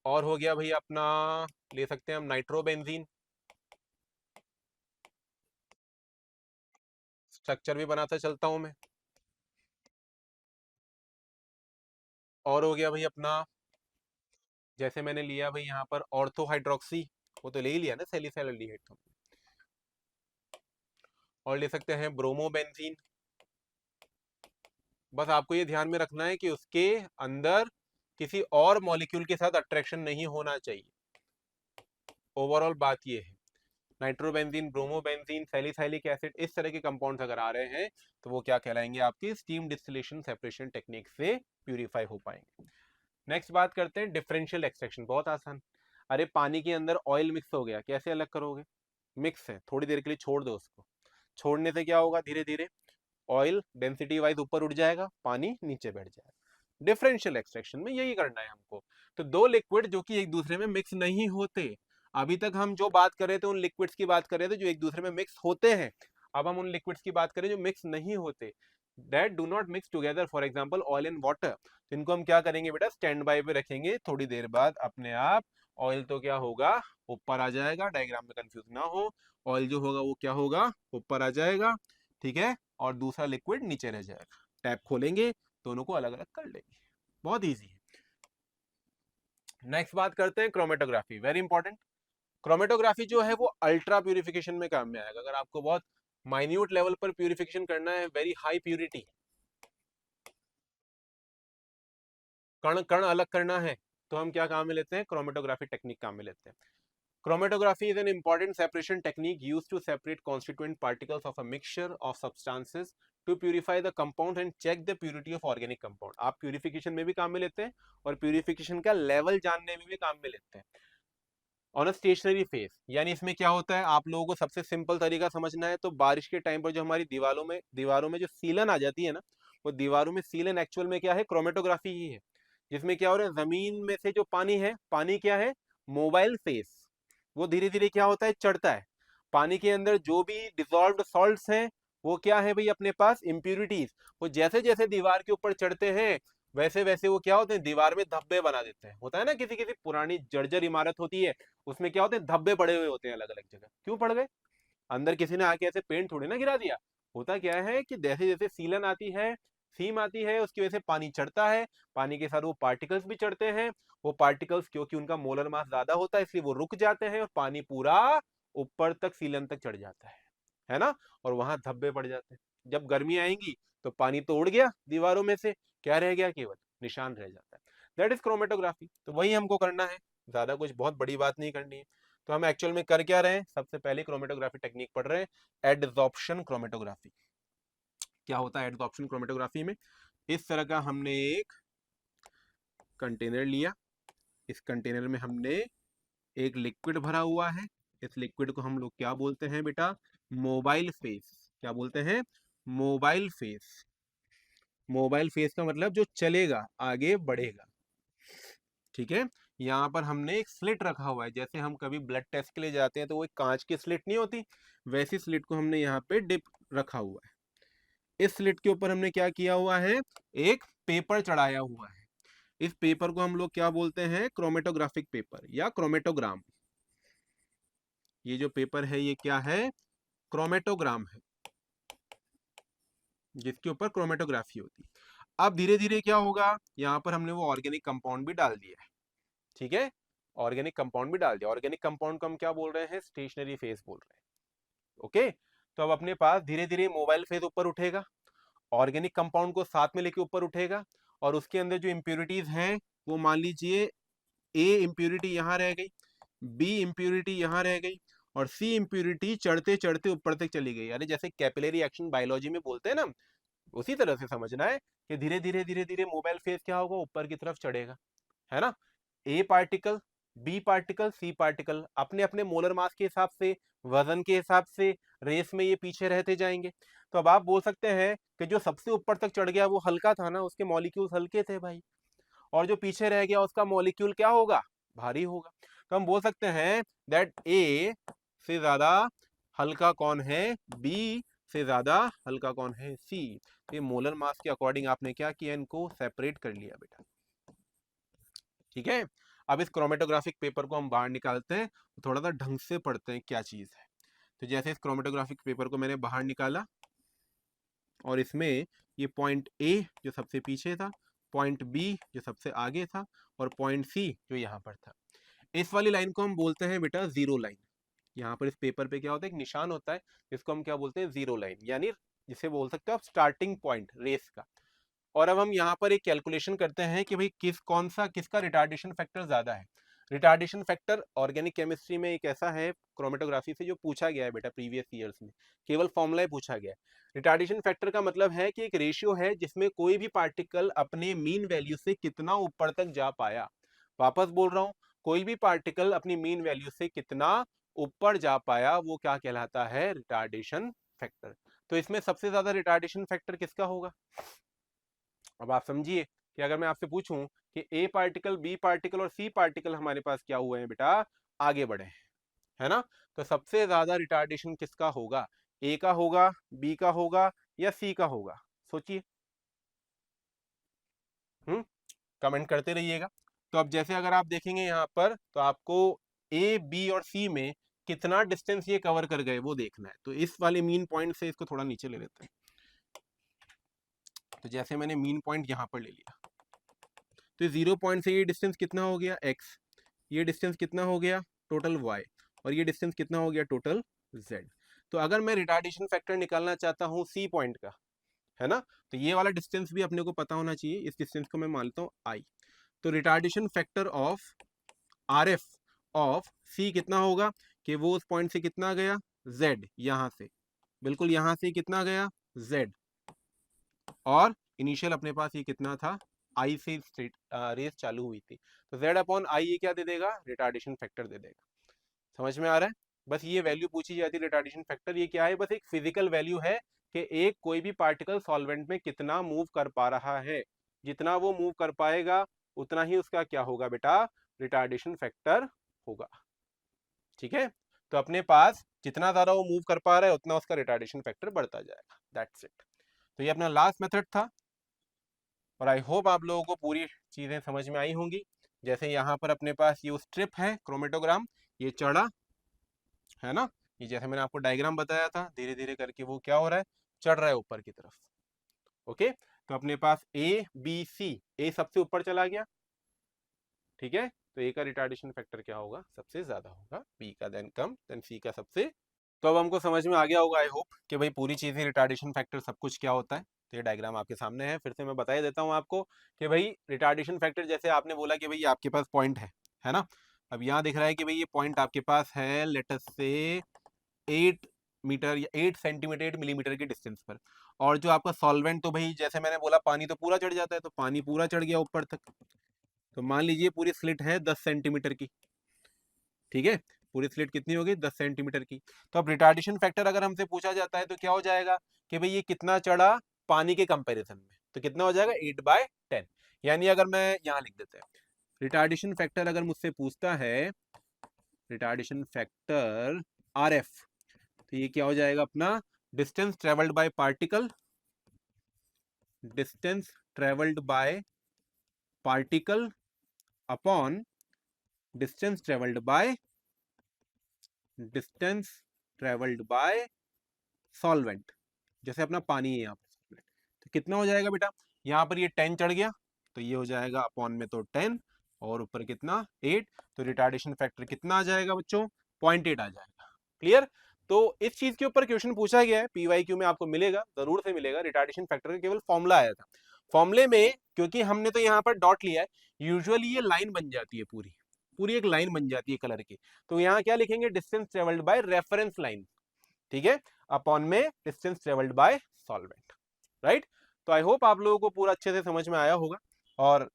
और हो गया भैया अपना, ले सकते हैं हम नाइट्रोबेंजीन, स्ट्रक्चर भी बनाता चलता हूं मैं। और हो गया भाई अपना, जैसे मैंने लिया भाई यहाँ पर ऑर्थो हाइड्रोक्सी, वो तो ले ही लिया ना सैलिसाइल एल्डिहाइड तो। और ले सकते हैं ब्रोमोबेंजीन। बस आपको ये ध्यान में रखना है कि उसके अंदर किसी और मॉलिक्यूल के साथ अट्रैक्शन नहीं होना चाहिए। ओवरऑल बात ये है, नाइट्रोबेंजीन, ब्रोमोबेंजीन, सैलिसाइलिक एसिड, इस तरह के कंपाउंड्स अगर आ रहे हैं तो वो क्या कहलाएंगे, आपकी स्टीम डिस्टिलेशन सेपरेशन टेक्निक से प्यूरिफाई हो पाएंगे। नेक्स्ट बात करते हैं डिफरेंशियल एक्सट्रैक्शन, बहुत आसान। अरे पानी के अंदर ऑयल मिक्स हो गया, कैसे अलग करोगे, मिक्स है, थोड़ी देर के लिए छोड़ दो उसको, छोड़ने से क्या होगा, धीरे धीरे ऑयल डेंसिटी वाइज ऊपर उठ जाएगा, पानी नीचे बैठ जाएगा। डिफरेंशियल एक्सट्रैक्शन में यही करना है हमको। तो दो लिक्विड जो कि एक दूसरे में मिक्स नहीं होते, अभी तक हम जो बात कर रहे थे उन लिक्विड्स की बात कर रहे थे जो एक दूसरे में मिक्स होते हैं, अब हम उन लिक्विड्स की बात करें जो मिक्स नहीं होते, that do not mix together, for example oil and water. इनको हम क्या करेंगे बेटा, स्टैंड बाय पे रखेंगे, थोड़ी देर बाद अपने आप ऑयल तो क्या होगा, ऊपर आ जाएगा, डायग्राम में कंफ्यूज ना हो, ऑयल जो होगा वो क्या होगा, ऊपर आ जाएगा, ठीक है, और दूसरा लिक्विड नीचे रह जाएगा। टैप खोलेंगे, दोनों को अलग अलग कर लेंगे, बहुत ईजी है। नेक्स्ट बात करते हैं क्रोमेटोग्राफी, वेरी इंपॉर्टेंट। क्रोमेटोग्राफी जो है वो अल्ट्रा प्यूरिफिकेशन में काम में आएगा। अगर आपको बहुत माइन्यूट लेवल पर प्यूरिफिकेशन करना है, वेरी हाई प्यूरिटी, कण कण अलग करना है, तो हम क्या काम में लेते हैं, क्रोमेटोग्राफी टेक्निक काम में लेते हैं। Chromatography is an important separation technique used to separate constituent particles of a mixture of substances to purify the compound and check the purity of organic compound। आप प्यूरिफिकेशन में भी काम में लेते हैं और प्यूरिफिकेशन का लेवल जानने में भी काम में लेते हैं। ऑन अ स्टेशनरी फेस, यानी इसमें क्या होता है, आप लोगों को सबसे सिंपल तरीका समझना है तो बारिश के टाइम पर जो हमारी दीवारों में जो सीलन आ जाती है ना, वो दीवारों में सीलन एक्चुअल में क्या है, क्रोमेटोग्राफी ही है। जिसमें क्या हो रहा है, जमीन में से जो पानी है, पानी क्या है, मोबाइल फेस, वो धीरे धीरे क्या होता है, चढ़ता है। पानी के अंदर जो भी डिजॉल्व्ड सॉल्ट्स हैं वो क्या है भाई, अपने पास इम्प्यूरिटीज, वो जैसे जैसे दीवार के ऊपर चढ़ते हैं वैसे वैसे वो क्या होते हैं, दीवार में धब्बे बना देते हैं। होता है ना, किसी किसी पुरानी जर्जर इमारत होती है, उसमें क्या होते हैं, धब्बे पड़े हुए होते हैं अलग अलग जगह, क्यों पड़ गए, अंदर किसी ने आके ऐसे पेंट थोड़ी ना गिरा दिया। होता क्या है कि जैसे जैसे सीलन आती है, सीम आती है, उसकी वजह से पानी चढ़ता है, पानी के साथ वो पार्टिकल्स भी चढ़ते हैं, वो पार्टिकल्स क्योंकि उनका मोलर मास ज्यादा होता है इसलिए वो रुक जाते हैं और पानी पूरा ऊपर तक सीलन तक चढ़ जाता है ना, और वहां धब्बे पड़ जाते हैं। जब गर्मी आएंगी तो पानी तो उड़ गया दीवारों में से, क्या रह गया, केवल निशान रह जाता है। That is chromatography. तो वही हमको करना है, ज्यादा कुछ बहुत बड़ी बात नहीं करनी है। तो हम एक्चुअल में कर क्या रहे हैं, सबसे पहले क्रोमेटोग्राफी टेक्निक पढ़ रहे हैं, एडजॉर्प्शन क्रोमेटोग्राफी। क्या होता है एडजॉर्प्शन क्रोमेटोग्राफी में, इस तरह का हमने एक कंटेनर लिया, इस कंटेनर में हमने एक लिक्विड भरा हुआ है, इस लिक्विड को हम लोग क्या बोलते हैं बेटा, मोबाइल फेस। क्या बोलते हैं, मोबाइल फेस। मोबाइल फेस का मतलब जो चलेगा, आगे बढ़ेगा, ठीक है। यहाँ पर हमने एक स्लिट रखा हुआ है, जैसे हम कभी ब्लड टेस्ट के लिए जाते हैं तो वो एक कांच की स्लिट नहीं होती, वैसी स्लिट को हमने यहाँ पे डिप रखा हुआ है। इस स्लिट के ऊपर हमने क्या किया हुआ है, एक पेपर चढ़ाया हुआ है। इस पेपर को हम लोग क्या बोलते हैं, क्रोमेटोग्राफिक पेपर या क्रोमेटोग्राम। ये जो पेपर है ये क्या है, क्रोमेटोग्राम है, जिसके ऊपर क्रोमेटोग्राफी होती है। अब धीरे धीरे क्या होगा, यहाँ पर हमने वो ऑर्गेनिक कंपाउंड भी डाल दिया है, ठीक है, ऑर्गेनिक कंपाउंड भी डाल दिया। ऑर्गेनिक कंपाउंड को हम क्या बोल रहे हैं, स्टेशनरी फेज बोल रहे हैं, ओके। तो अब अपने पास धीरे धीरे मोबाइल फेज ऊपर उठेगा, ऑर्गेनिक कंपाउंड को साथ में लेके ऊपर उठेगा, और उसके अंदर जो इंप्यूरिटीज हैं वो मान लीजिए ए इंप्यूरिटी यहाँ रह गई, बी इंप्यूरिटी यहाँ रह गई, और सी इंप्यूरिटी चढ़ते चढ़ते ऊपर तक चली गई। यानी जैसे कैपिलरी एक्शन बायोलॉजी में बोलते हैं ना, उसी तरह से समझना है कि धीरे धीरे मोबाइल फेज क्या होगा, ऊपर की तरफ चढ़ेगा, है ना। A particle, B particle, C particle अपने अपने मोलर मास के हिसाब से, वजन के हिसाब से रेस में ये पीछे रहते जाएंगे। तो अब आप बोल सकते हैं कि जो सबसे ऊपर तक चढ़ गया वो हल्का था ना, उसके मॉलिक्यूल्स हल्के थे भाई, और जो पीछे रह गया उसका मॉलिक्यूल क्या होगा, भारी होगा। तो हम बोल सकते हैं दैट ए से ज्यादा हल्का कौन है, बी से ज्यादा हल्का कौन है, सी। तो ये मोलर मास के अकॉर्डिंग आपने क्या किया, इनको सेपरेट कर लिया बेटा। ठीक है, अब इस क्रोमेटोग्राफिक पेपर को हम बाहर निकालते हैं, तो थोड़ा सा ढंग से पढ़ते हैं क्या चीज है। तो जैसे इस क्रोमेटोग्राफिक पेपर को मैंने बाहर निकाला और इसमें ये पॉइंट ए जो सबसे पीछे था, पॉइंट बी जो सबसे आगे था, और पॉइंट सी जो यहाँ पर था, इस वाली लाइन को हम बोलते हैं बेटा जीरो लाइन। यहाँ पर इस पेपर पे क्या होता है, एक निशान होता है, जिसको हम क्या बोलते हैं, जीरो लाइन, यानी जिसे बोल सकते हो आप स्टार्टिंग पॉइंट रेस का। और अब हम यहाँ पर एक कैलकुलेशन करते हैं कि भाई किसका रिटार्डेशन फैक्टर ज्यादा है। रिटार्डेशन फैक्टर ऑर्गेनिक केमिस्ट्री में एक ऐसा है क्रोमेटोग्राफी से जो पूछा गया है बेटा प्रीवियस ईयर्स में, केवल फॉर्मूला ही पूछा गया है। रिटार्डेशन फैक्टर का मतलब है कि एक रेशियो है जिसमें कोई भी पार्टिकल अपने मीन वैल्यू से कितना ऊपर तक जा पाया। वापस बोल रहा हूँ, कोई भी पार्टिकल अपनी मीन वैल्यू से कितना ऊपर जा पाया वो क्या कहलाता है, रिटार्डेशन फैक्टर। तो इसमें सबसे ज्यादा रिटार्डेशन फैक्टर किसका होगा। अब आप समझिए कि अगर मैं आपसे पूछूं कि ए पार्टिकल, बी पार्टिकल और सी पार्टिकल हमारे पास क्या हुए हैं बेटा, आगे बढ़े हैं, है ना। तो सबसे ज्यादा रिटार्डेशन किसका होगा, ए का होगा, बी का होगा या सी का होगा, सोचिए। कमेंट करते रहिएगा। तो अब जैसे अगर आप देखेंगे यहाँ पर, तो आपको ए बी और सी में कितना डिस्टेंस ये कवर कर गए वो देखना है। तो इस वाले मीन पॉइंट से इसको थोड़ा नीचे ले लेते हैं। तो जैसे मैंने मीन पॉइंट यहाँ पर ले लिया, तो 0 पॉइंट से ये डिस्टेंस कितना हो गया, x, ये डिस्टेंस कितना हो गया टोटल y, और ये डिस्टेंस कितना हो गया टोटल z। तो अगर मैं रिटार्डेशन फैक्टर निकालना चाहता हूँ सी पॉइंट का, है ना, तो ये वाला डिस्टेंस भी अपने को पता होना चाहिए। इस डिस्टेंस को मैं मानता हूँ i। तो retardation factor of R F of C कितना होगा कि वो उस पॉइंट से कितना गया, z, यहाँ से बिल्कुल यहाँ से कितना गया z, और इनिशियल अपने पास ये कितना था, आई से रेस चालू हुई थी। तो z अपॉन आई ये क्या दे देगा, रिटार्डेशन फैक्टर दे देगा। समझ में आ रहा है। बस ये वैल्यू पूछी जाती है रिटार्डेशन फैक्टर, ये क्या है, बस एक फिजिकल वैल्यू है कि एक कोई भी पार्टिकल सॉल्वेंट में कितना मूव कर पा रहा है। जितना वो मूव कर पाएगा उतना ही उसका क्या होगा बेटा, रिटार्डेशन फैक्टर होगा। ठीक है, तो अपने पास जितना ज्यादा वो मूव कर पा रहा है उतना उसका रिटार्डेशन फैक्टर बढ़ता जाएगा। That's it. तो ये अपना लास्ट मेथड था, और आई होप आप लोगों को पूरी चीजें समझ में आई होंगी। जैसे यहाँ पर अपने पास ये स्ट्रिप है क्रोमेटोग्राम, ये चढ़ा, है ना, ये जैसे मैंने आपको डायग्राम बताया था, धीरे धीरे करके वो क्या हो रहा है, चढ़ रहा है ऊपर की तरफ। ओके, तो अपने पास ए बी सी, ए सबसे ऊपर चला गया, ठीक है, तो ए का रिटार्डेशन फैक्टर क्या होगा, सबसे ज्यादा होगा, बी का देन कम, देन सी का सबसे। तो अब हमको समझ में आ गया होगा आई होप कि भाई पूरी चीजें रिटार्डेशन फैक्टर सब कुछ क्या होता है। तो ये डायग्राम आपके सामने है, फिर से मैं बता ही देता हूँ आपको कि भाई रिटार्डेशन फैक्टर, जैसे आपने बोला कि भाई आपके पास पॉइंट है ना। अब यहाँ दिख रहा है कि भाई ये पॉइंट आपके पास है लेट अस से 8 मीटर या 8 सेंटीमीटर 8 मिलीमीटर के डिस्टेंस पर, और जो आपका सॉल्वेंट, तो भाई जैसे मैंने बोला पानी तो पूरा चढ़ जाता है, तो पानी पूरा चढ़ गया ऊपर तक। तो मान लीजिए पूरी स्लिट है 10 सेंटीमीटर की, ठीक है, पूरी स्लिट कितनी होगी, 10 सेंटीमीटर की। तो अब रिटार्डेशन फैक्टर अगर हमसे पूछा जाता है तो क्या हो जाएगा कि भाई ये कितना चढ़ा पानी के कंपैरिजन में, तो कितना हो जाएगा 8/10। यानी अगर मैं यहाँ लिख देते हैं, रिटार्डेशन फैक्टर अगर मुझसे पूछता है, रिटार्डेशन फैक्टर आर एफ, तो ये क्या हो जाएगा अपना, distance travelled by particle, distance travelled by particle upon distance travelled by distance travelled by solvent. जैसे अपना पानी है यहाँ पर, तो कितना हो जाएगा बेटा, यहाँ पर ये 10 चढ़ गया, तो ये हो जाएगा अपॉन में तो 10, और ऊपर कितना 8, तो रिटार्डेशन फैक्टर कितना आ जाएगा बच्चों, 0.8 आ जाएगा। क्लियर। तो इस चीज के ऊपर क्वेश्चन पूछा गया है, पीवाईक्यू में आपको मिलेगा, जरूर से मिलेगा। रिटार्डेशन फैक्टर का केवल फॉर्मूला आया था, फॉर्मूले में क्योंकि हमने तो यहाँ पर डॉट लिया है, यूजुअली ये लाइन बन जाती है, पूरी पूरी एक लाइन बन जाती है कलर की। तो यहाँ क्या लिखेंगे, distance travelled by reference line, ठीक है, अपॉन में distance travelled by solvent, right. तो आई होप आप लोगों को पूरा अच्छे से समझ में आया होगा, और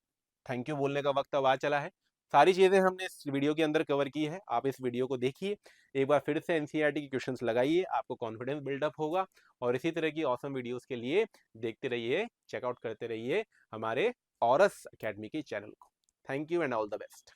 थैंक यू बोलने का वक्त अब आ चला है। सारी चीजें हमने इस वीडियो के अंदर कवर की है, आप इस वीडियो को देखिए, एक बार फिर से एनसीईआरटी के क्वेश्चंस लगाइए, आपको कॉन्फिडेंस बिल्डअप होगा। और इसी तरह की ऑसम वीडियोस के लिए देखते रहिए, चेकआउट करते रहिए हमारे ऑरस अकेडमी के चैनल को। Thank you and all the best.